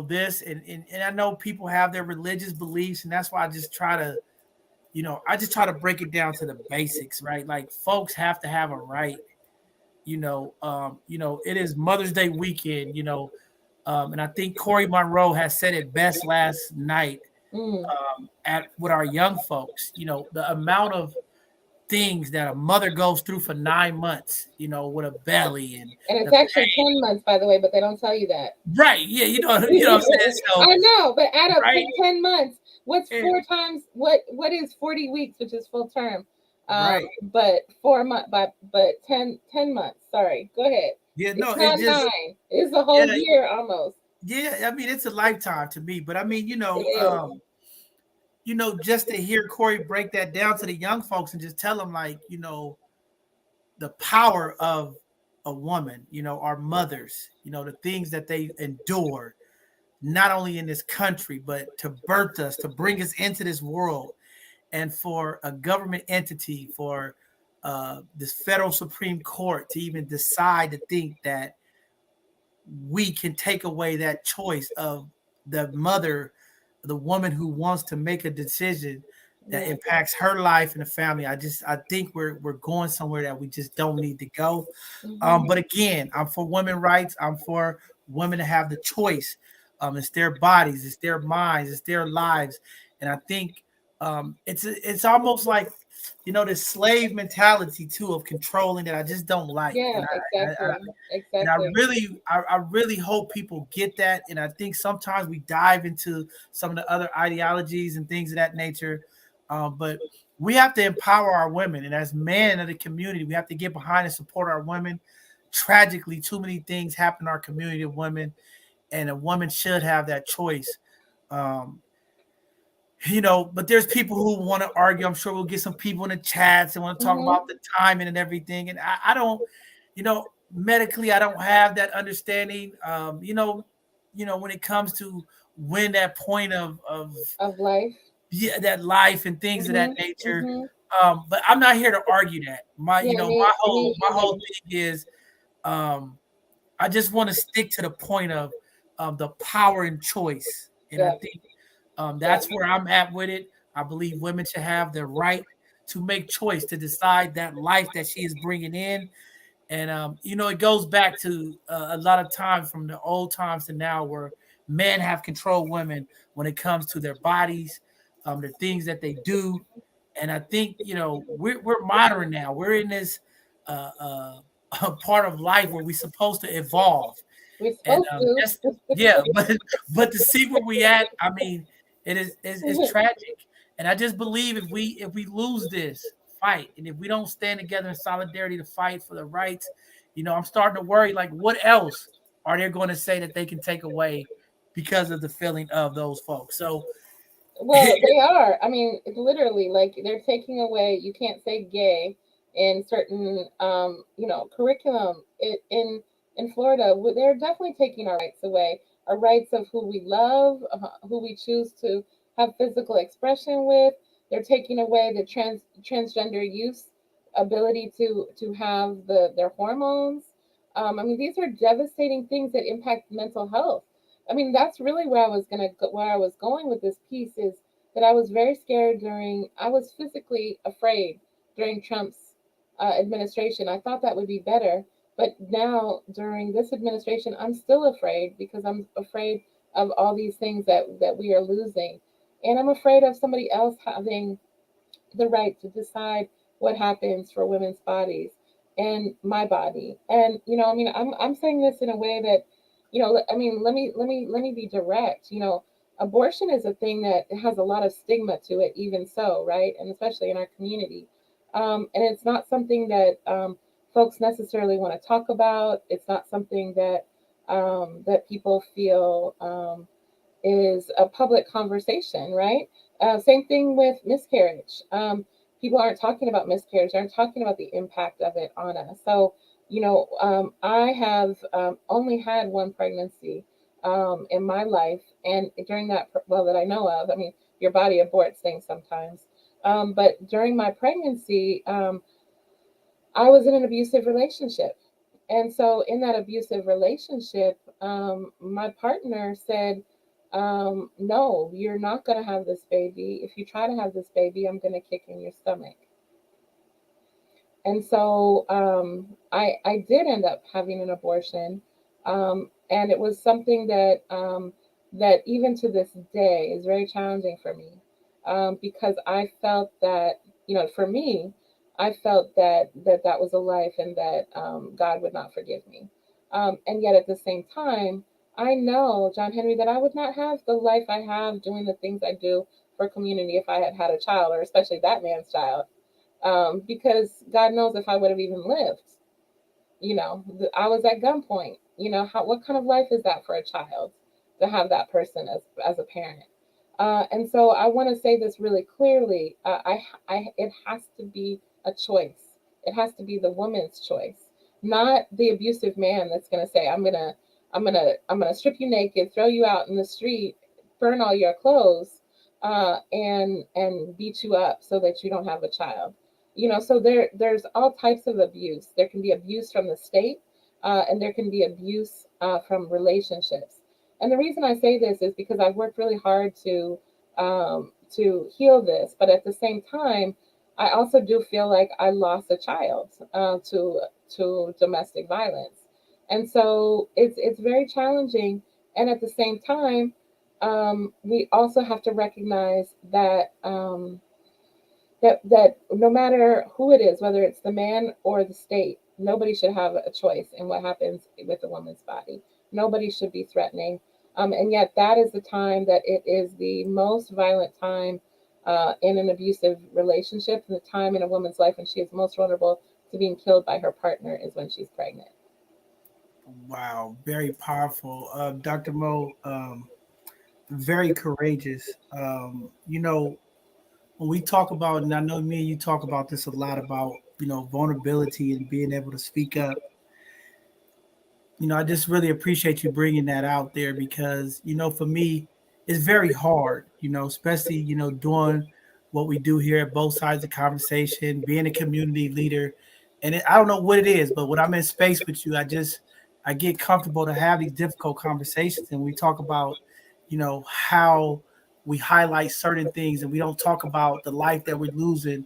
this and I know people have their religious beliefs, and that's why I just try to break it down to the basics, right? Like folks have to have a right, it is Mother's Day weekend, and I think Corey Monroe has said it best last night Mm. at with our young folks, the amount of things that a mother goes through for 9 months, with a belly and And it's the actually 10 months, by the way, but they don't tell you that. right, yeah, you know what I'm saying. So I know, but add up right, 10 months. What's yeah, four times what is 40 weeks, which is full term? right, But 4 months, but 10 months. Sorry, go ahead. yeah, no, It's it not just nine. It's a whole yeah, year almost. yeah. I mean, it's a lifetime to me, but I mean, It is. just to hear Corey break that down to the young folks and just tell them like, the power of a woman, our mothers, the things that they endure, not only in this country, but to birth us, to bring us into this world, and for a government entity, for this federal Supreme Court to even decide to think that we can take away that choice of the mother, the woman who wants to make a decision that Yeah. impacts her life and the family. I think we're going somewhere that we just don't need to go. Hmm. But again, I'm for women rights. I'm for women to have the choice. It's their bodies, it's their minds, it's their lives, and I think it's almost like this slave mentality too of controlling that I just don't like, and Yeah, exactly. I Exactly. really, I really hope people get that. And I think sometimes we dive into some of the other ideologies and things of that nature. But we have to empower our women. And as men of the community, we have to get behind and support our women. Tragically, too many things happen in our community of women, and a woman should have that choice. Um, but there's people who want to argue. I'm sure we'll get some people in the chats and want to talk Hmm. about the timing and everything. And I don't, medically, I don't have that understanding. When it comes to when that point of Of life. yeah, that life and things of that Hmm. nature. Hmm. But I'm not here to argue that. My, Yeah, my me whole my whole either. thing is, um, I just want to stick to the point of the power and choice, and I Yeah. think Yeah. that's where I'm at with it. I believe women should have the right to make choice to decide that life that she is bringing in. And it goes back to a lot of time from the old times to now, where men have controlled women when it comes to their bodies, the things that they do. And I think we're modern now. We're in this uh, uh, part of life where we're supposed to evolve. We're And supposed to. just yeah, but to see where we at, I mean, it's tragic. And I just believe if we lose this fight, and if we don't stand together in solidarity to fight for the rights, I'm starting to worry, like, what else are they going to say that they can take away because of the feeling of those folks? So Well, they are. I mean, it's literally like they're taking away. You can't say gay in certain, curriculum in Florida. They're definitely taking our rights away. Our rights of who we love, who we choose to have physical expression with. They're taking away the transgender youth ability to have their hormones. I mean, these are devastating things that impact mental health. I mean, that's really where I was going with this piece is that I was very scared I was physically afraid during Trump's administration. I thought that would be better, but now during this administration, I'm still afraid because I'm afraid of all these things that we are losing, and I'm afraid of somebody else having the right to decide what happens for women's bodies and my body. And I mean, I'm saying this in a way that, I mean, let me be direct. Abortion is a thing that has a lot of stigma to it, even so, right? And especially in our community. And it's not something that folks necessarily want to talk about. It's not something that people feel is a public conversation, right? Same thing with miscarriage. People aren't talking about miscarriage, aren't talking about the impact of it on us. So, I have only had one pregnancy in my life, and during that, well, that I know of, I mean, your body aborts things sometimes. But during my pregnancy, I was in an abusive relationship. And so, in that abusive relationship, my partner said, no, you're not going to have this baby. If you try to have this baby, I'm going to kick in your stomach. And so I did end up having an abortion. And it was something that even to this day is very challenging for me because I felt that, for me, I felt that was a life and that God would not forgive me. And yet at the same time, I know, John Henry, that I would not have the life I have doing the things I do for community if I had had a child, or especially that man's child, because God knows if I would have even lived. I was at gunpoint. What kind of life is that for a child to have that person as a parent? And so I want to say this really clearly. It has to be a choice. It has to be the woman's choice, not the abusive man that's going to say, I'm gonna strip you naked, throw you out in the street, burn all your clothes, and beat you up so that you don't have a child. So there's all types of abuse. There can be abuse from the state, and there can be abuse from relationships. And the reason I say this is because I've worked really hard to heal this, but at the same time, I also do feel like I lost a child to domestic violence, and so it's very challenging. And at the same time, we also have to recognize that that no matter who it is, whether it's the man or the state, nobody should have a choice in what happens with a woman's body. Nobody should be threatening. And yet, that is the time that it is the most violent time in an abusive relationship, and the time in a woman's life when she is most vulnerable to being killed by her partner is when she's pregnant. Wow, very powerful. Dr. Mo, very courageous. When we talk about, and I know me and you talk about this a lot about, vulnerability and being able to speak up. I just really appreciate you bringing that out there because, for me, it's very hard, especially, doing what we do here at both sides of the conversation, being a community leader. And I don't know what it is, but when I'm in space with you, I get comfortable to have these difficult conversations. And we talk about, how we highlight certain things and we don't talk about the life that we're losing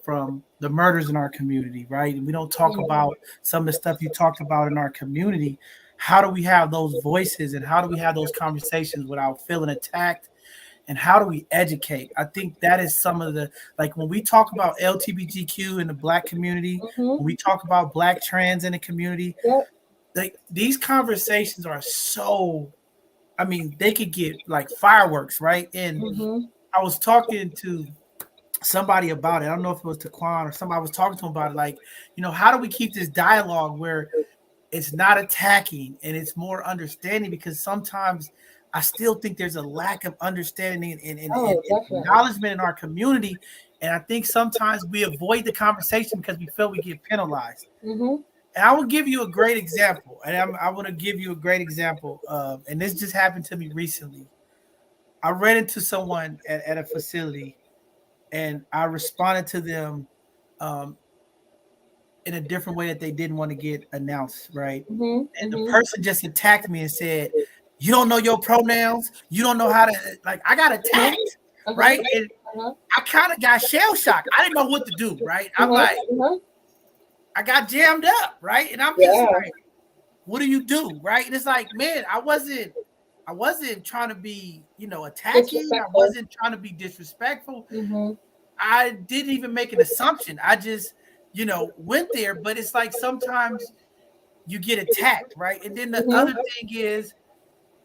from the murders in our community, right? And we don't talk about some of the stuff you talked about in our community. How do we have those voices and how do we have those conversations without feeling attacked? And how do we educate? I think that is some of the, like when we talk about LGBTQ in the Black community, when we talk about Black trans in the community, like these conversations are so, they could get like fireworks, right? And I was talking to somebody about it. I don't know if it was Taquan or somebody I was talking to him about it. Like, how do we keep this dialogue where it's not attacking and it's more understanding? Because sometimes I still think there's a lack of understanding and acknowledgement in our community. And I think sometimes we avoid the conversation because we feel we get penalized. And I will give you a great example. And I want to give you a great example of, and this just happened to me recently. I ran into someone at a facility and I responded to them in a different way that they didn't want to get announced, right? And the person just attacked me and said, "You don't know your pronouns. You don't know how to," like, I got attacked, right? And I kind of got shell shocked. I didn't know what to do, right? I'm like, I got jammed up, right? And I'm just like, what do you do, right? And it's like, man, I wasn't trying to be, attacking. I wasn't trying to be disrespectful. I didn't even make an assumption. I just, went there. But it's like sometimes you get attacked, right? And then the other thing is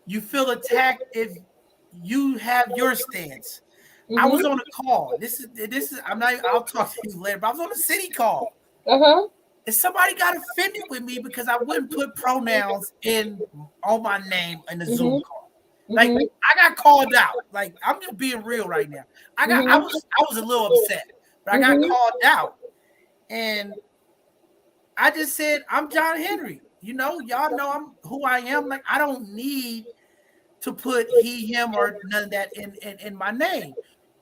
you feel attacked if you have your stance. I was on a call. This is. I'll talk to you later. But I was on a city call. And somebody got offended with me because I wouldn't put pronouns on my name in the Zoom call. Like, I got called out. Like, I'm just being real right now. I was a little upset, but I got called out. And I just said, I'm John Henry. Y'all know I'm who I am. Like, I don't need to put he, him, or none of that in my name.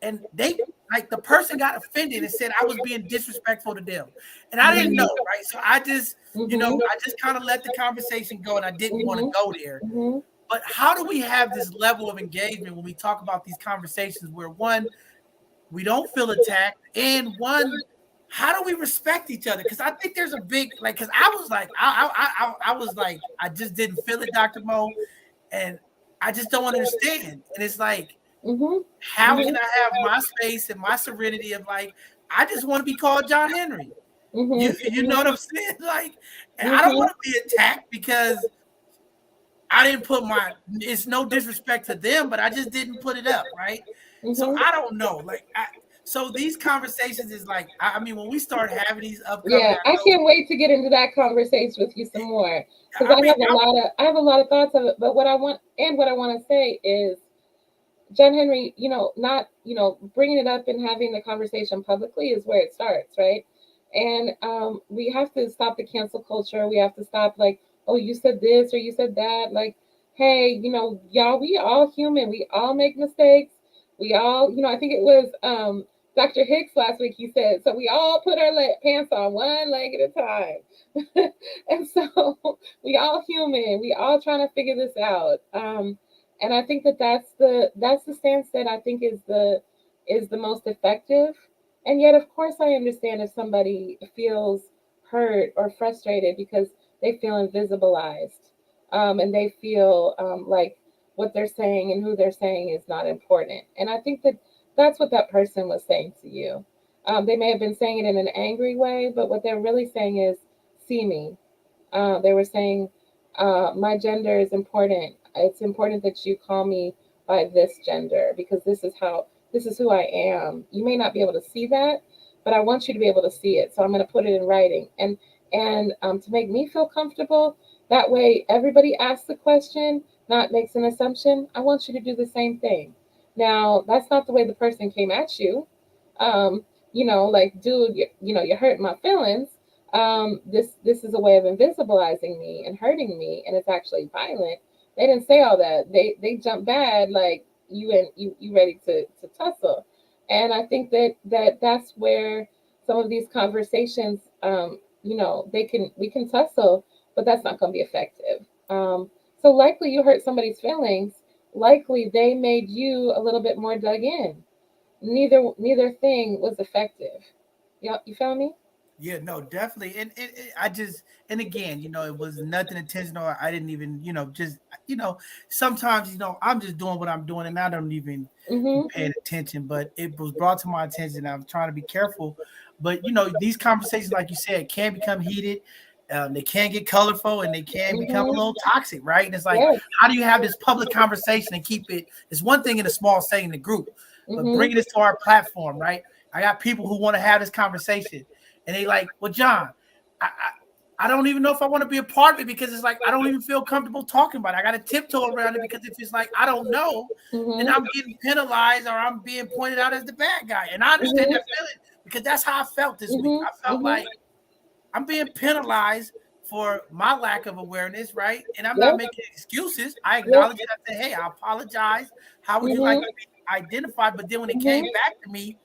And they, like, the person got offended and said I was being disrespectful to them. And I didn't know, right? So I just, I just kind of let the conversation go and I didn't want to go there. But how do we have this level of engagement when we talk about these conversations where, one, we don't feel attacked, and one, how do we respect each other? Because I think there's a big, like, because I was like, I was like, I just didn't feel it, Dr. Mo, and I just don't understand. And it's like, how can I have my space and my serenity of, like, I just want to be called John Henry. You know what I'm saying? Like, and I don't want to be attacked because I didn't put it's no disrespect to them, but I just didn't put it up, right? So I don't know. Like, so these conversations is like, when we start having these upcoming, I can't wait to get into that conversation with you some more, because I have a lot of thoughts of it. But what I want to say is, John Henry, not bringing it up and having the conversation publicly is where it starts, right? And we have to stop the cancel culture. We have to stop like, oh, you said this or you said that. Like, hey, y'all, we all human. We all make mistakes. We all, I think it was Dr. Hicks last week. He said, so we all put our pants on one leg at a time. And so we all human. We all trying to figure this out. And I think that's the stance that I think is the most effective. And yet, of course, I understand if somebody feels hurt or frustrated because they feel invisibilized, and they feel like what they're saying and who they're saying is not important. And I think that that's what that person was saying to you. They may have been saying it in an angry way, but what they're really saying is, see me. They were saying, my gender is important. It's important that you call me by this gender because this is who I am. You may not be able to see that, but I want you to be able to see it. So I'm going to put it in writing, and to make me feel comfortable. That way, everybody asks the question, not makes an assumption. I want you to do the same thing. Now, that's not the way the person came at you. Like, dude, you're hurting my feelings. This is a way of invisibilizing me and hurting me, and it's actually violent. They didn't say all that. They jumped bad like you ready to tussle. And I think that's where some of these conversations, we can tussle, but that's not going to be effective. So likely you hurt somebody's feelings. Likely they made you a little bit more dug in. Neither thing was effective. You feel me? Yeah, no, definitely. I just, and again, it was nothing intentional. I didn't even, just, sometimes, I'm just doing what I'm doing and I don't even be Mhm. paying attention, but it was brought to my attention. I'm trying to be careful, but these conversations, like you said, can become heated. They can get colorful and they can become a Mhm. little toxic, right? And it's like, Yes. how do you have this public conversation and keep it? It's one thing in a small setting, in a group, but Mhm. bringing this to our platform, right? I got people who want to have this conversation and they like, well, John, I don't even know if I want to be a part of it because it's like I don't even feel comfortable talking about it. I got to tiptoe around it because if it's like I don't know, then Mhm. I'm getting penalized or I'm being pointed out as the bad guy. And I understand Mhm. that feeling because that's how I felt this week. Mhm. I felt Mhm. like I'm being penalized for my lack of awareness, right? And I'm not Yep. making excuses. I Yep. acknowledge it. I say, hey, I apologize. How would you like Mhm. to be identified? But then when it came Mhm. back to me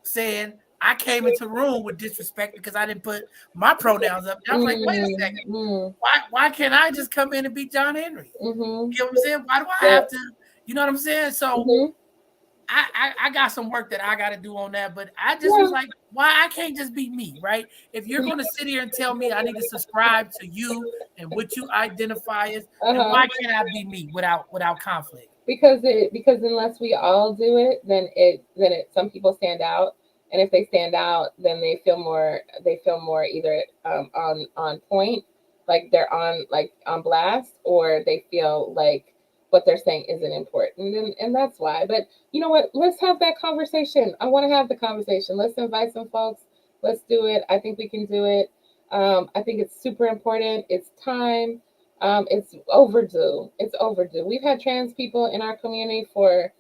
saying I came into the room with disrespect because I didn't put my pronouns up, I was like, wait a second. Mhm. Why can't I just come in and be John Henry? Mhm. You know what I'm saying? Why do I Yep. have to, you know what I'm saying? So Mhm. I got some work that I got to do on that, but I just was Yeah. like, why I can't just be me, right? If you're going to sit here and tell me I need to subscribe to you and what you identify as, then Uh-huh. why can't I be me without conflict? Because unless we all do it, then some people stand out, and if they stand out, then they feel more either on point, like they're on blast, or they feel like what they're saying isn't important, and that's why. But you know what? Let's have that conversation. I want to have the conversation. Let's invite some folks. Let's do it. I think we can do it. I think it's super important. It's time. It's overdue. It's overdue. We've had trans people in our community for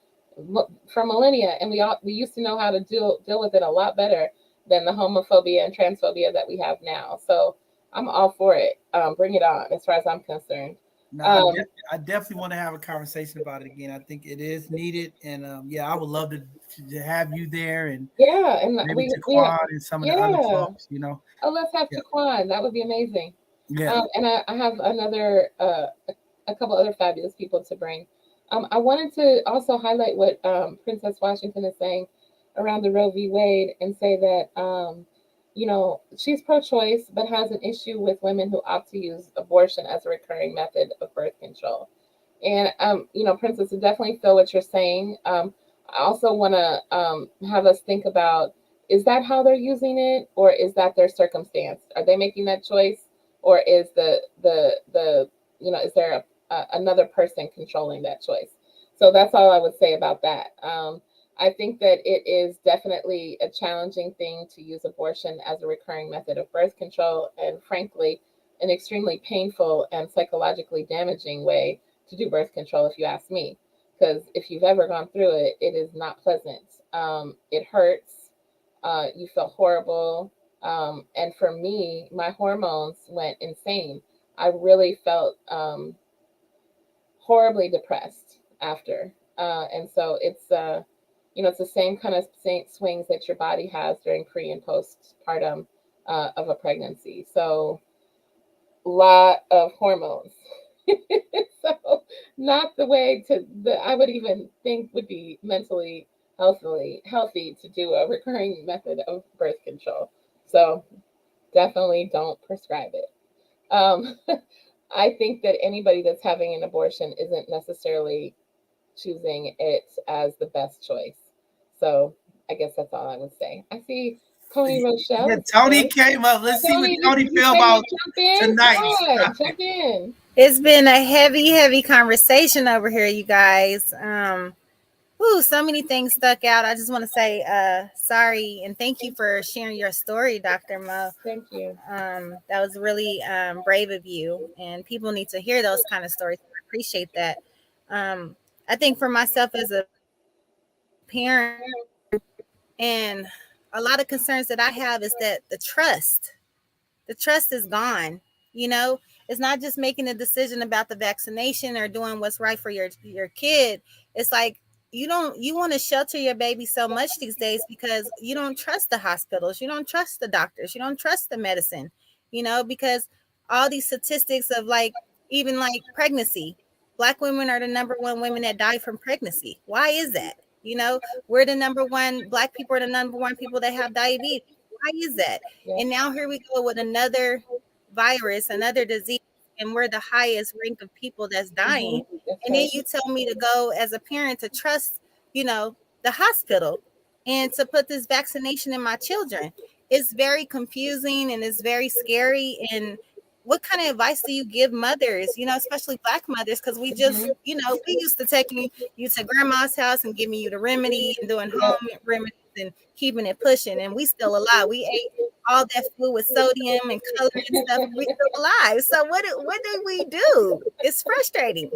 millennia, and we used to know how to deal with it a lot better than the homophobia and transphobia that we have now. So I'm all for it. Bring it on, as far as I'm concerned. No, Um, I definitely want to have a conversation about it again. I think it is needed, and yeah, I would love to have you there and yeah, and maybe we Taquan and some of the other yeah. folks. Oh, let's have Yeah, Taquan. That would be amazing. yeah. And I have a couple other fabulous people to bring. I wanted to also highlight what Princess Washington is saying around the Roe v. Wade and say that, she's pro choice, but has an issue with women who opt to use abortion as a recurring method of birth control. And, Princess, I definitely feel what you're saying. I also want to have us think about, is that how they're using it, or is that their circumstance? Are they making that choice, or is is there another person controlling that choice? So that's all I would say about that. I think that it is definitely a challenging thing to use abortion as a recurring method of birth control, and frankly, an extremely painful and psychologically damaging way to do birth control, if you ask me. Because if you've ever gone through it, it is not pleasant. It hurts. You feel horrible. And for me, my hormones went insane. I really felt horribly depressed after. And so it's the same kind of swings that your body has during pre and postpartum of a pregnancy. So, lot of hormones. So, not the way I would even think would be mentally healthy to do a recurring method of birth control. So, definitely don't prescribe it. Um, I think that anybody that's having an abortion isn't necessarily choosing it as the best choice. So I guess that's all I would say. I see Tony Yeah, Rochelle is Tony here. came up. Let's see what Tony, Tony you feel say you about jump in? Come tonight's on, topic. jump in. It's been a heavy conversation over here, you guys. So many things stuck out. I just want to say sorry and thank you for sharing your story, Dr. Mo. Thank you. That was really brave of you, and people need to hear those kind of stories. I appreciate that. I think for myself as a parent, and a lot of concerns that I have is that the trust is gone. It's not just making a decision about the vaccination or doing what's right for your kid. It's like you want to shelter your baby so much these days because you don't trust the hospitals, you don't trust the doctors, you don't trust the medicine, because all these statistics of like, even like pregnancy, Black women are the number one women that die from pregnancy. Why is that? We're the number one, Black people are the number one people that have diabetes. Why is that? Yep. And now here we go with another virus, another disease, and we're the highest rank of people that's dying. That's And then right. you tell me to go as a parent to trust, the hospital and to put this vaccination in my children. It's very confusing and it's very scary. And what kind of advice do you give mothers, especially Black mothers? Because we just, Mhm. we used to taking you to grandma's house and giving you the remedy and doing Yep. home remedies and keeping it pushing. And we still alive. We ate all that food with sodium and color and stuff, and we still alive. So what do we do? It's frustrating.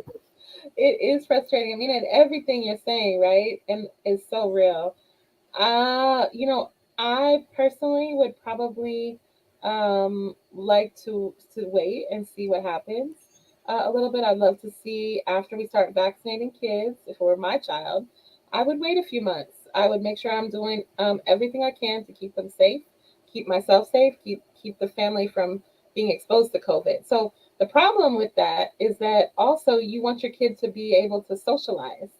It is frustrating. I mean, and everything you're saying, right? And it's so real. You know, I personally would probably like to wait and see what happens a little bit. I'd love to see after we start vaccinating kids. If it were my child, I would wait a few months. I would make sure I'm doing everything I can to keep them safe, keep myself safe, keep the family from being exposed to COVID. So the problem with that is that also you want your kid to be able to socialize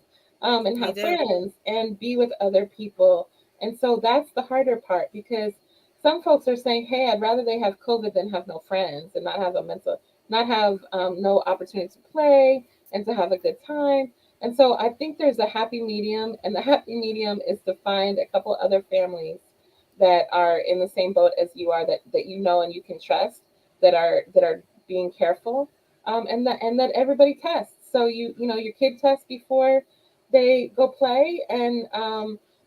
and You have do. friends and be with other people. And so that's the harder part because some folks are saying, hey, I'd rather they have COVID than have no friends and not have no opportunity to play and to have a good time. And so I think there's a happy medium, and the happy medium is to find a couple other families that are in the same boat as you are, that you know and you can trust, that are being careful, and that everybody tests. So your kid tests before they go play, and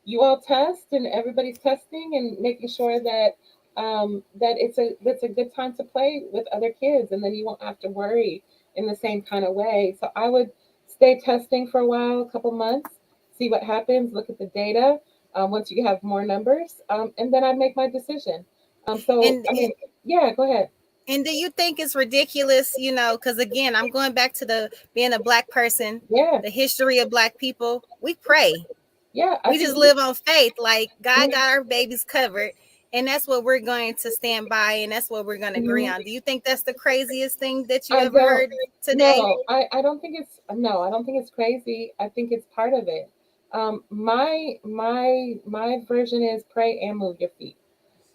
you all test, and everybody's testing and making sure that that's a good time to play with other kids, and then you won't have to worry in the same kind of way. So I would stay testing for a while, a couple months, see what happens, look at the data. Once you have more numbers, and then I'd make my decision. So And I mean, yeah, go ahead. And do you think it's ridiculous, because again, I'm going back to the being a Black person, Yeah, the history of Black people. We pray. yeah, I We think just live on faith. Like God mhm, got our babies covered. And that's what we're going to stand by. And that's what we're going to agree mhm. on. Do you think that's the craziest thing that you I ever don't. heard today? No, I don't think it's no. I don't think it's crazy. I think it's part of it. My version is pray and move your feet.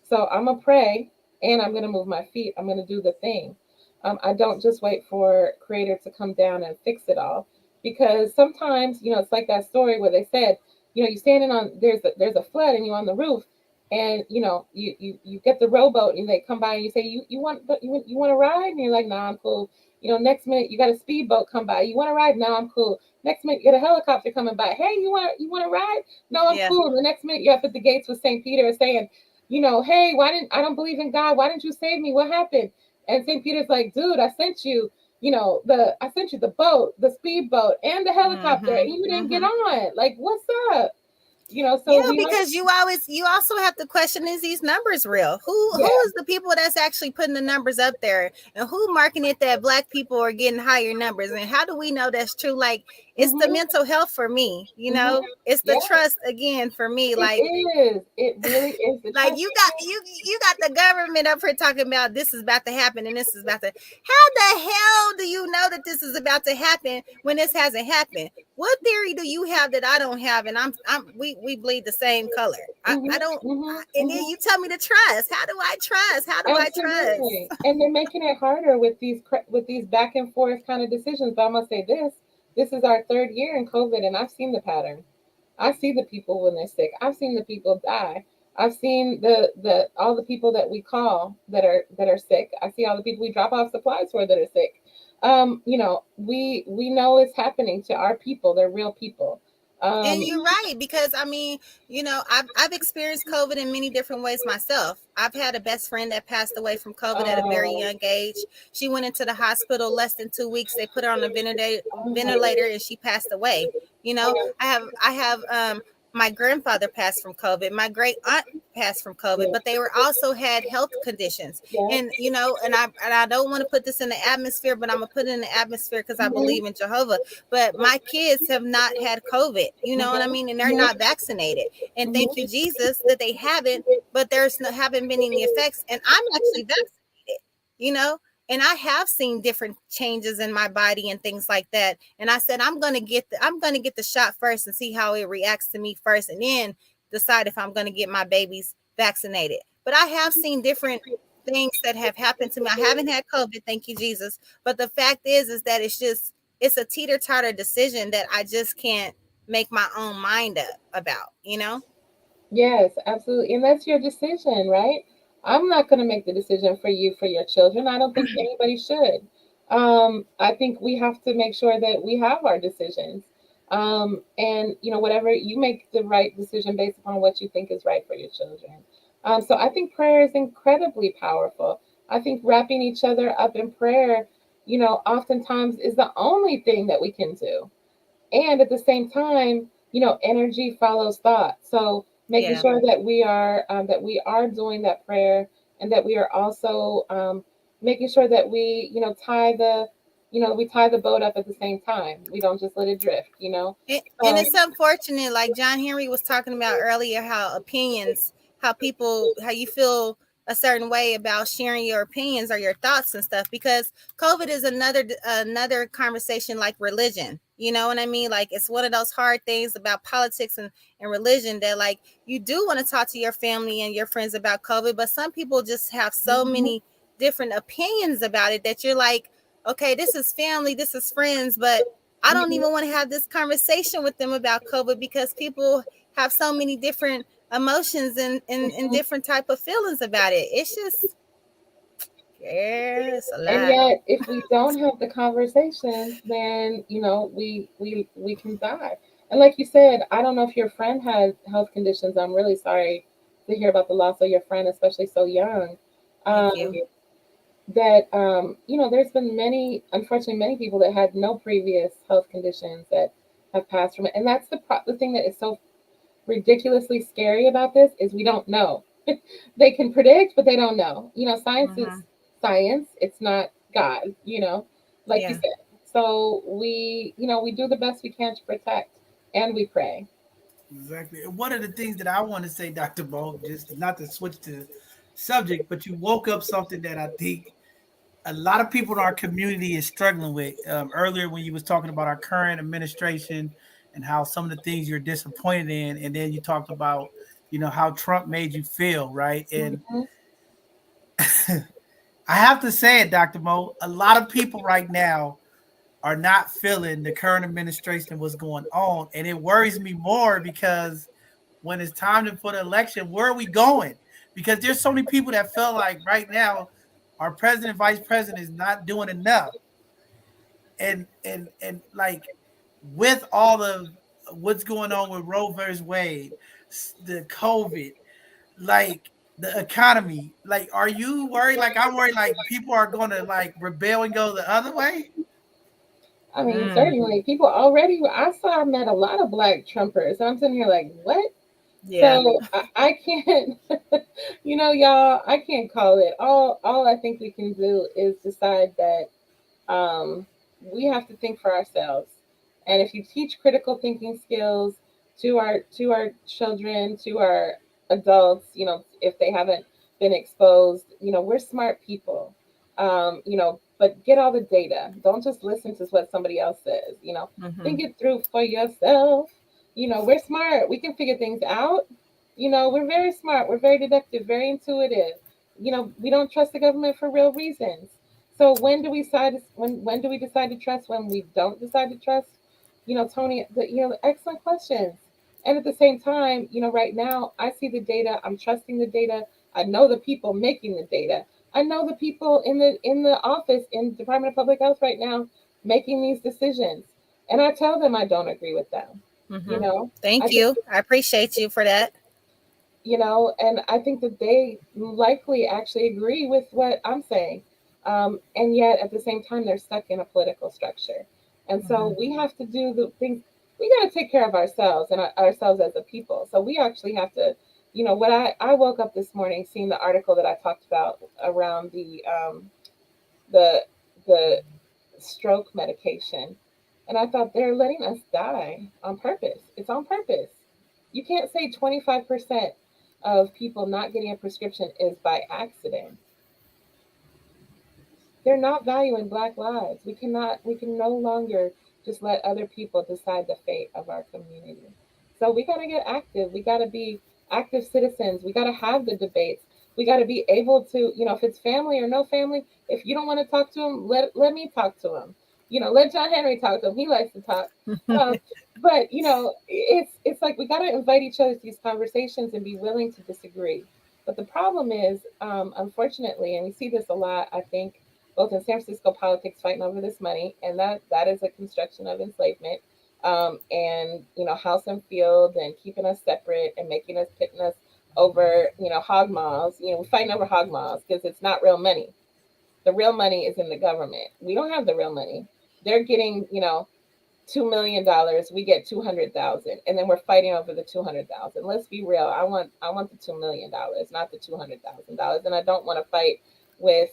So I'm gonna pray and I'm gonna move my feet. I'm gonna do the thing. I don't just wait for Creator to come down and fix it all, because sometimes it's like that story where they said, you're standing on there's a flood and you're on the roof, and you get the rowboat and they come by and you say you want to ride, and you're like, nah, I'm cool. Next minute you got a speedboat come by. You want to ride? No, I'm cool. Next minute you get a helicopter coming by. Hey, you want to ride? No, I'm Yeah. cool. The next minute you're up at the gates with St. Peter saying, hey, why didn't I don't believe in God? Why didn't you save me? What happened? And St. Peter's like, dude, I sent you the boat, the speedboat, and the helicopter, Mm-hmm. and you didn't get Mm-hmm. on. Like, what's up? So Yeah, we have, because you also have to question, is these numbers real? Who yeah. is the people that's actually putting the numbers up there, and who marking it that black people are getting higher numbers, and how do we know that's true? Like, it's the Mm-hmm, mental health for me, mm-hmm, it's the yeah, trust again for me. it is. It really is the Like trust. you got the government up here talking about this is about to happen and this is about to. How the hell do you know that this is about to happen when this hasn't happened? What theory do you have that I don't have? And we bleed the same color. I don't. Mm-hmm, mm-hmm, And then mm-hmm. you tell me to trust. How do I trust? How do I trust? Absolutely. And they're making it harder with these back and forth kind of decisions. But I must say this: this is our third year in COVID, and I've seen the pattern. I see the people when they're sick. I've seen the people die. I've seen the all the people that we call that are sick. I see all the people we drop off supplies for that are sick. We know it's happening to our people. They're real people. And Um, you're right, because I mean, I've experienced COVID in many different ways myself. I've had a best friend that passed away from COVID at a very um, young age. She went into the hospital less than 2 weeks. They put her on a mhm, ventilator, and she passed away. I have my grandfather passed from COVID. My great aunt passed from COVID, yeah, but they were also had health conditions. yeah, And I don't want to put this in the atmosphere, but I'm gonna put it in the atmosphere because I mhm, believe in Jehovah. But my kids have not had COVID, you know what I mhm, mean? And they're mhm, not vaccinated. And thank you, mhm. Jesus, that they haven't, but there's no haven't been any effects. And I'm actually vaccinated, you know, and I have seen different changes in my body and things like that. And I said, I'm gonna get the shot first and see how it reacts to me first, and then decide if I'm gonna get my babies vaccinated. But I have seen different things that have happened to me. I haven't had COVID, thank you, Jesus. But the fact is that it's a teeter-totter decision that I just can't make my own mind up about. Yes, absolutely. And that's your decision, right? I'm not going to make the decision for you for your children. I don't think anybody should. I think we have to make sure that we have our decisions. And, whatever you make the right decision based upon what you think is right for your children. So I think prayer is incredibly powerful. I think wrapping each other up in prayer, oftentimes is the only thing that we can do. And at the same time, energy follows thought. So making Yeah. sure that we are doing that prayer, and that we are also making sure that we tie the boat up at the same time. We don't just let it drift. And So it's unfortunate, like John Henry was talking about earlier, how you feel a certain way about sharing your opinions or your thoughts and stuff, because COVID is another conversation like religion. You know what I mean? Like, it's one of those hard things about politics and religion, that like you do want to talk to your family and your friends about COVID, but some people just have so mhm, many different opinions about it that you're like, okay, this is family, this is friends, but I don't mhm. even want to have this conversation with them about COVID, because people have so many different emotions and different type of feelings about it. It's just, yeah, it's a And lot. yet, if we don't have the conversations, then we can die. And like you said, I don't know if your friend has health conditions. I'm really sorry to hear about the loss of your friend, especially so young. Thank Um, you. that there's been unfortunately, many people that had no previous health conditions that have passed from it. And that's the thing that is so ridiculously scary about this is we don't know. They can predict, but they don't know. Science is Hmm. science. It's not God. Like you Yeah. said. So we do the best we can to protect, and we pray. Exactly. And one of the things that I want to say, Dr. Bo, just not to switch to subject, but you woke up something that I think a lot of people in our community is struggling with. Earlier, when you was talking about our current administration and how some of the things you're disappointed in, and then you talked about, how Trump made you feel, right? And Mhm. I have to say it, Dr. Mo, a lot of people right now are not feeling the current administration and what's going on. And it worries me more because when it's time for the election, where are we going? Because there's so many people that feel like right now our president, vice president is not doing enough. And like with all of what's going on with Roe versus Wade, the COVID, like the economy, like are you worried? Like I'm worried like people are gonna like rebel and go the other way? I mean, Mm, certainly people already, I met a lot of black Trumpers. And I'm sitting here like, what? yeah. So I can't, y'all, I can't call it. All I think we can do is decide that um, we have to think for ourselves. And if you teach critical thinking skills to our children, to our adults, if they haven't been exposed, we're smart people. But get all the data. Don't just listen to what somebody else says. Hmm. Think it through for yourself. We're smart. We can figure things out. We're very smart. We're very deductive, very intuitive. We don't trust the government for real reasons. So when do we decide to trust? When we don't decide to trust? Tony, excellent questions. And at the same time, right now I see the data. I'm trusting the data. I know the people making the data. I know the people in the office in Department of Public Health right now making these decisions. And I tell them I don't agree with them. You Hmm. know, I Thank think you. I appreciate you for that. and I think that they likely actually agree with what I'm saying. And yet at the same time, they're stuck in a political structure. And so Hmm. we have to do the things, we got to take care of ourselves and ourselves as a people. So we actually have to, what I woke up this morning seeing the article that I talked about around the, the stroke medication. And I thought they're letting us die on purpose. It's on purpose. You can't say 25% of people not getting a prescription is by accident. They're not valuing Black lives. We can no longer just let other people decide the fate of our community. So we got to get active. We got to be active citizens. We got to have the debates. We got to be able to, if it's family or no family, if you don't want to talk to them, let me talk to them. Let John Henry talk to him. He likes to talk. Um, but it's like we got to invite each other to these conversations and be willing to disagree. But the problem is, unfortunately, and we see this a lot, I think, both in San Francisco politics fighting over this money, and that is a construction of enslavement, and house and field, and keeping us separate and making us pitting us over hog maws. We're fighting over hog maws because it's not real money. The real money is in the government. We don't have the real money. They're getting $2 million. We get 200,000, and then we're fighting over the 200,000. Let's be real. I want the $2 million, not the $200,000, and I don't want to fight with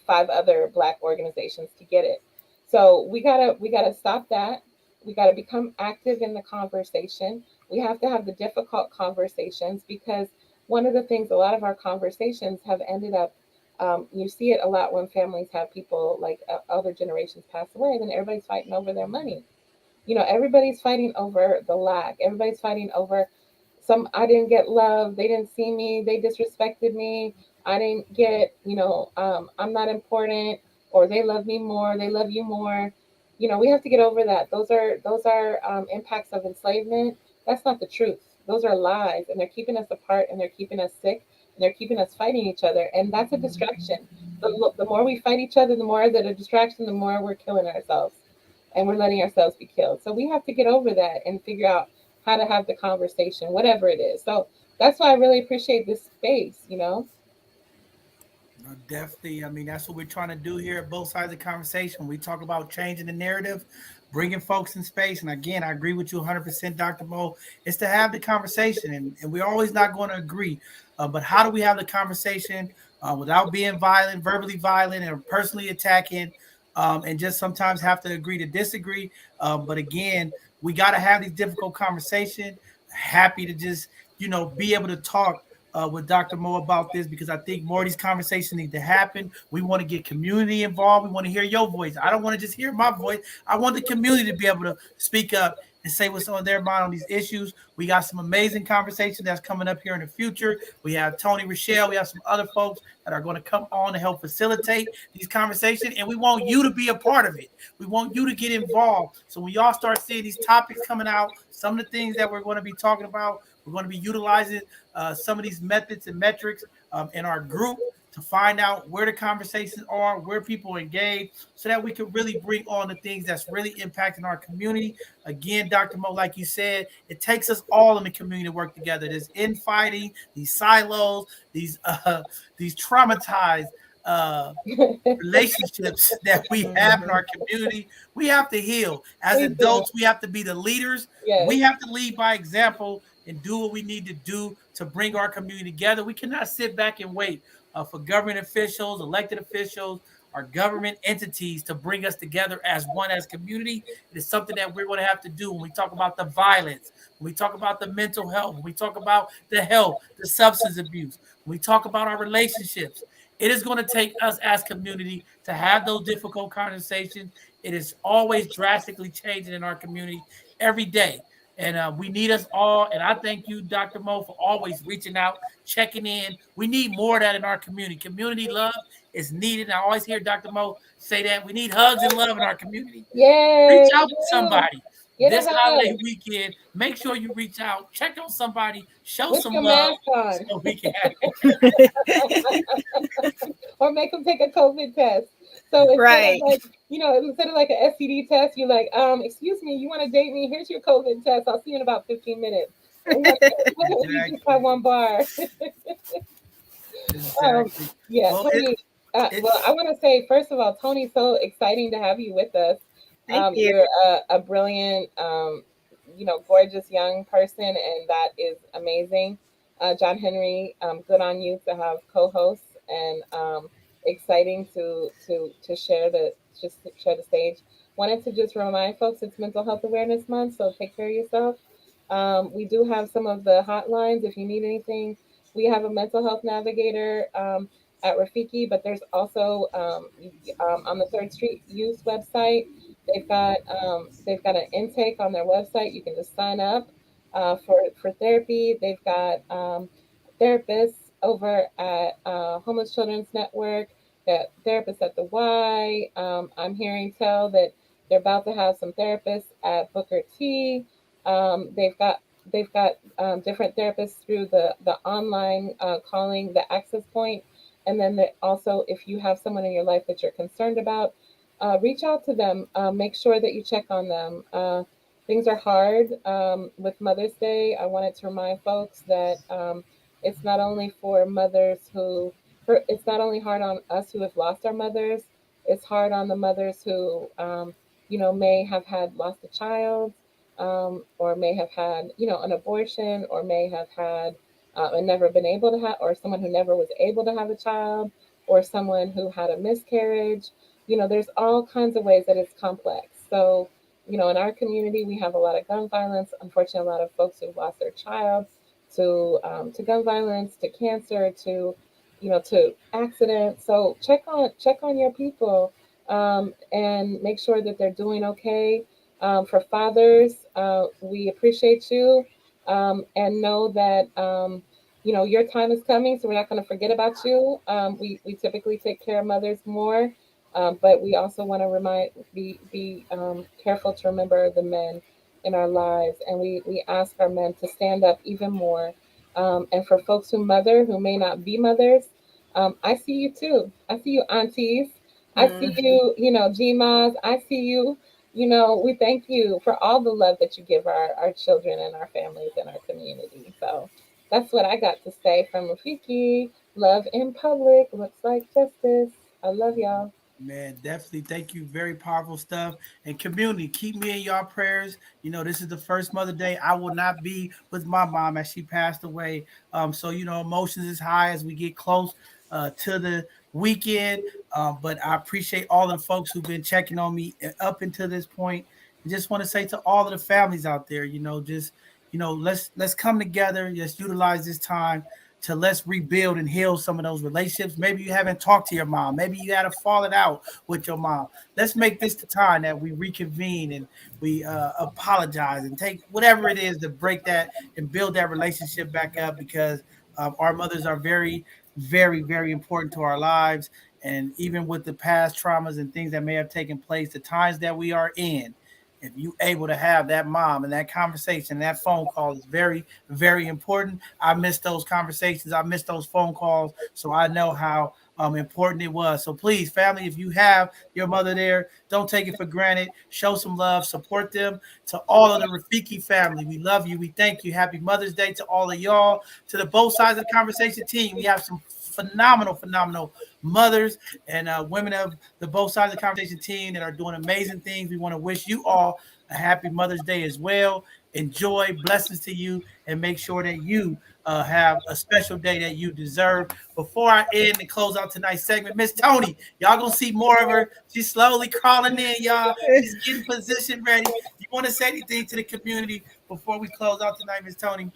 five other Black organizations to get it. So we gotta stop that. We gotta become active in the conversation. We have to have the difficult conversations because one of the things, a lot of our conversations have ended up. You see it a lot when families have people like other generations pass away, then everybody's fighting over their money. Everybody's fighting over the lack. Everybody's fighting over I didn't get love. They didn't see me. They disrespected me. I didn't get, I'm not important, or they love me more. They love you more. We have to get over that. Those are impacts of enslavement. That's not the truth. Those are lies, and they're keeping us apart, and they're keeping us sick, and they're keeping us fighting each other, and that's a distraction. The more we fight each other, the more that a distraction, the more we're killing ourselves and we're letting ourselves be killed. So we have to get over that and figure out how to have the conversation, whatever it is. So that's why I really appreciate this space. Definitely. I mean, that's what we're trying to do here at both sides of the conversation. We talk about changing the narrative, bringing folks in space. And again, I agree with you 100%, Dr. Mo. It's to have the conversation, and we're always not going to agree. But how do we have the conversation without being violent, verbally violent, and personally attacking, and just sometimes have to agree to disagree? But again, we got to have these difficult conversations. Happy to just, be able to talk with Dr. Mo about this because I think more of these conversations need to happen. We want to get community involved. We want to hear your voice. I don't want to just hear my voice. I want the community to be able to speak up and say what's on their mind on these issues. We got some amazing conversation that's coming up here in the future. We have Tony Rochelle. We have some other folks that are going to come on to help facilitate these conversations. And we want you to be a part of it. We want you to get involved. So when y'all start seeing these topics coming out, some of the things that we're going to be talking about, we're going to be utilizing some of these methods and metrics in our group to find out where the conversations are, where people engage, so that we can really bring on the things that's really impacting our community. Again, Dr. Mo, like you said, it takes us all in the community to work together. There's infighting, these silos, these traumatized uh, relationships that we have in Mhm. our community. We have to heal. As We do. adults, we have to be the leaders. Yes. We have to lead by example and do what we need to do to bring our community together. We cannot sit back and wait for government officials, elected officials, our government entities to bring us together as one, as community. It is something that we're going to have to do when we talk about the violence, when we talk about the mental health, when we talk about the health, the substance abuse, when we talk about our relationships. It is going to take us as community to have those difficult conversations. It is always drastically changing in our community every day. And we need us all. And I thank you, Dr. Mo, for always reaching out, checking in. We need more of that in our community. Community love is needed. I always hear Dr. Mo say that we need hugs and love in our community. Reach Yes, out we to do. somebody Get a this hug holiday weekend. Make sure you reach out, check on somebody, show with some your love mask on, so we can have or make them take a COVID test. So instead of Right. like, instead of like a STD test, you're like, excuse me, you want to date me? Here's your COVID test. I'll see you in about 15 minutes. And you just have exactly. one bar. Um, Exactly. yeah, Well, Tony. it Well, I want to say first of all, Tony, so exciting to have you with us. Thank you. You're a brilliant, gorgeous young person, and that is amazing. John Henry, good on you to have co-hosts, and exciting to share the stage. Wanted to just remind folks it's Mental Health Awareness Month, so take care of yourself. We do have some of the hotlines if you need anything. We have a mental health navigator at Rafiki, but there's also on the Third Street Youth website. They've got an intake on their website. You can just sign up for therapy. They've got therapists over at Homeless Children's Network. Got therapists at the Y. I'm hearing tell that they're about to have some therapists at Booker T. They've got different therapists through the online calling, the access point, and then also if you have someone in your life that you're concerned about, reach out to them. Make sure that you check on them. Things are hard with Mother's Day. I wanted to remind folks that it's not only for mothers it's not only hard on us who have lost our mothers. It's hard on the mothers who may have had lost a child, or may have had, an abortion, or may have had and never been able to have, or someone who never was able to have a child, or someone who had a miscarriage. There's all kinds of ways that it's complex. So, in our community, we have a lot of gun violence. Unfortunately, a lot of folks who've lost their child to gun violence, to cancer, to accidents. So check on your people, and make sure that they're doing okay. For fathers, we appreciate you, and know that your time is coming. So we're not going to forget about you. We typically take care of mothers more, but we also want to be careful to remember the men in our lives, and we ask our men to stand up even more. And for folks who may not be mothers, I see you too. I see you, aunties. I see Mhm. you, GMAs. I see you. We thank you for all the love that you give our children and our families and our community. So that's what I got to say from Rafiki. Love in public looks like justice. I love y'all. Man, definitely. Thank you. Very powerful stuff. And community, keep me in your prayers. This is the first Mother Day. I will not be with my mom as she passed away. So emotions is high as we get close to the weekend. But I appreciate all the folks who've been checking on me up until this point. And just want to say to all of the families out there, just let's come together. Let's utilize this time to let's rebuild and heal some of those relationships. Maybe you haven't talked to your mom. Maybe you had a falling out with your mom. Let's make this the time that we reconvene and we apologize and take whatever it is to break that and build that relationship back up, because our mothers are very, very, very important to our lives. And even with the past traumas and things that may have taken place, the times that we are in, if you able to have that mom and that conversation, that phone call is very, very important. I miss those conversations. I miss those phone calls. So I know how important it was. So please, family, if you have your mother there, don't take it for granted. Show some love, support them. To all of the Rafiki family, we love you. We thank you. Happy Mother's Day to all of y'all. To the both sides of the conversation team, we have some phenomenal mothers and women of the both sides of the conversation team that are doing amazing things. We want to wish you all a happy Mother's Day as well. Enjoy, blessings to you, and make sure that you have a special day that you deserve. Before I end and close out tonight's segment, Miss Tony, y'all gonna see more of her. She's slowly crawling in, y'all. She's getting position ready. You want to say anything to the community before we close out tonight, Miss Tony?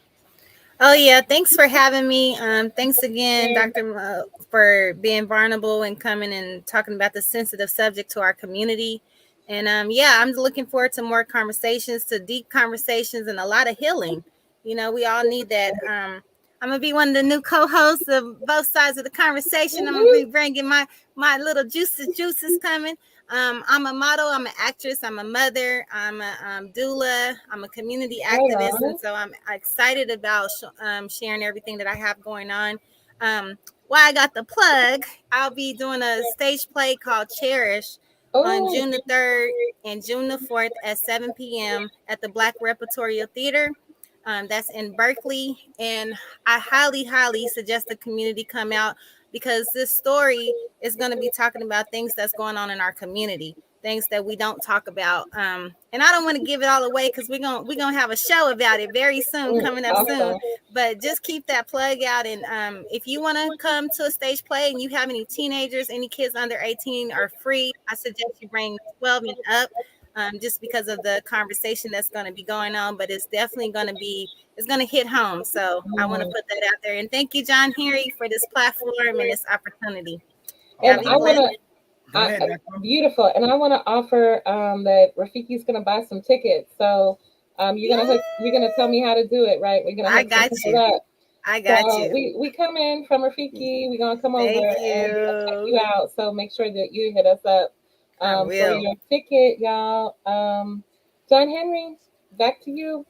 Oh yeah, thanks for having me. Thanks again, Dr. Mo, for being vulnerable and coming and talking about the sensitive subject to our community. And yeah, I'm looking forward to more conversations, to deep conversations, and a lot of healing. You know, we all need that. I'm gonna be one of the new co-hosts of both sides of the conversation. I'm gonna be bringing my little juices coming. I'm a model, I'm an actress, I'm a mother, I'm a doula, I'm a community activist, and so I'm excited about sharing everything that I have going on. While I got the plug, I'll be doing a stage play called Cherish on June the 3rd and June the 4th at 7 p.m. at the Black Repertorial Theater. That's in Berkeley, and I highly suggest the community come out because this story is going to be talking about things that's going on in our community, things that we don't talk about. And I don't want to give it all away because we're gonna have a show about it very soon, coming up soon. But just keep that plug out, and if you want to come to a stage play and you have any teenagers, any kids under 18 are free. I suggest you bring 12 and up. Just because of the conversation that's going to be going on, but it's definitely going to hit home. So I want to put that out there. And thank you, John Henry, for this platform and this opportunity. And I want to, beautiful. And I want to offer that Rafiki's going to buy some tickets. So you're gonna tell me how to do it, right? I got you. We come in from Rafiki. We're gonna come over and check you out. So make sure that you hit us up. For your ticket, y'all. John Henry, back to you.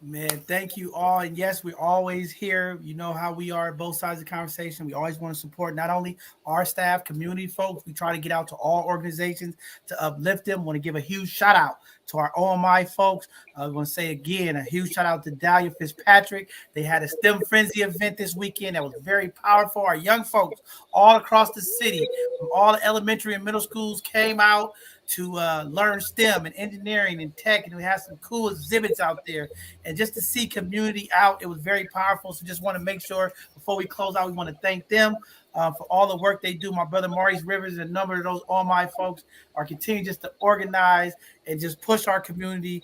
Man, thank you all. And yes, we're always here. You know how we are, both sides of the conversation. We always want to support not only our staff, community folks. We try to get out to all organizations to uplift them. Want to give a huge shout out to our OMI folks. I want to say again, a huge shout out to Dahlia Fitzpatrick. They had a STEM Frenzy event this weekend that was very powerful. Our young folks all across the city, from all the elementary and middle schools, came out to learn STEM and engineering and tech, and we had some cool exhibits out there. And just to see community out, it was very powerful. So just want to make sure before we close out, we want to thank them for all the work they do. My brother Maurice Rivers and a number of those all my folks are continuing just to organize and just push our community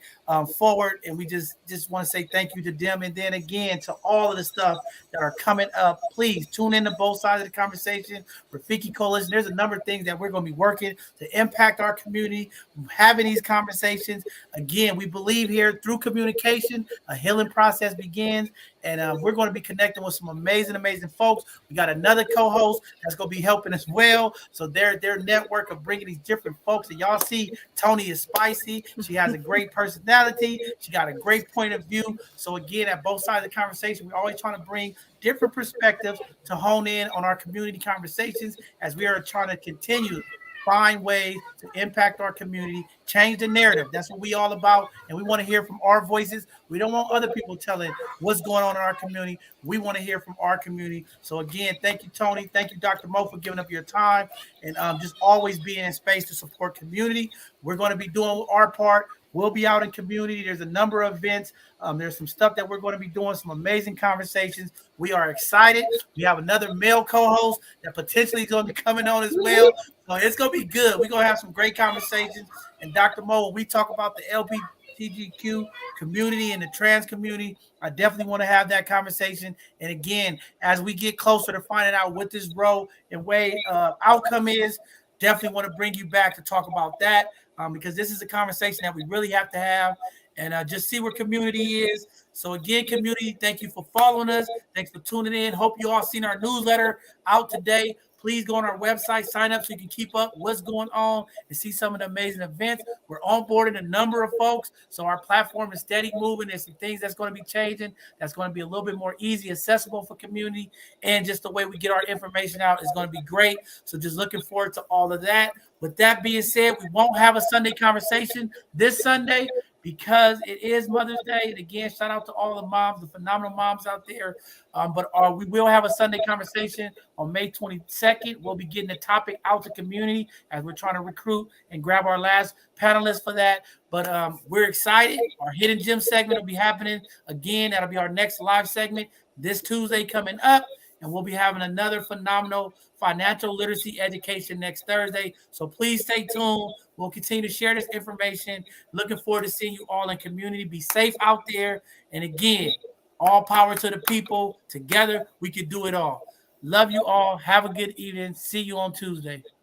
forward. And we just want to say thank you to them. And then again, to all of the stuff that are coming up, please tune in to both sides of the conversation. Rafiki Coalition, there's a number of things that we're going to be working to impact our community, having these conversations. Again, we believe here through communication, a healing process begins. And we're going to be connecting with some amazing folks. We got another co-host that's going to be helping as well. So their network of bringing these different folks. And y'all see Tony is spicy. She has a great personality. She got a great point of view. So again, at both sides of the conversation, we're always trying to bring different perspectives to hone in on our community conversations as we are trying to continue find ways to impact our community, change the narrative. That's what we all about. And we want to hear from our voices. We don't want other people telling what's going on in our community. We want to hear from our community. So again, thank you, Tony. Thank you, Dr. Mo, for giving up your time and just always being in space to support community. We're going to be doing our part. We'll be out in community. There's a number of events. There's some stuff that we're going to be doing, some amazing conversations. We are excited. We have another male co-host that potentially is going to be coming on as well. So it's going to be good. We're going to have some great conversations. And Dr. Mo, when we talk about the LGBTQ community and the trans community, I definitely want to have that conversation. And again, as we get closer to finding out what this road and way outcome is, definitely want to bring you back to talk about that. Because this is a conversation that we really have to have and just see where community is. So again, community, thank you for following us. Thanks for tuning in. Hope you all seen our newsletter out today. Please go on our website, sign up so you can keep up what's going on and see some of the amazing events. We're onboarding a number of folks, so our platform is steady moving. There's some things that's going to be changing. That's going to be a little bit more easy, accessible for community, and just the way we get our information out is going to be great. So just looking forward to all of that. With that being said, we won't have a Sunday conversation this Sunday because it is Mother's Day. And again, shout out to all the moms, the phenomenal moms out there. We will have a Sunday conversation on May 22nd. We'll be getting the topic out to community as we're trying to recruit and grab our last panelists for that. But we're excited. Our Hidden Gem segment will be happening again. That'll be our next live segment this Tuesday coming up. And we'll be having another phenomenal financial literacy education next Thursday. So please stay tuned. We'll continue to share this information. Looking forward to seeing you all in community. Be safe out there. And again, all power to the people. Together, we can do it all. Love you all. Have a good evening. See you on Tuesday.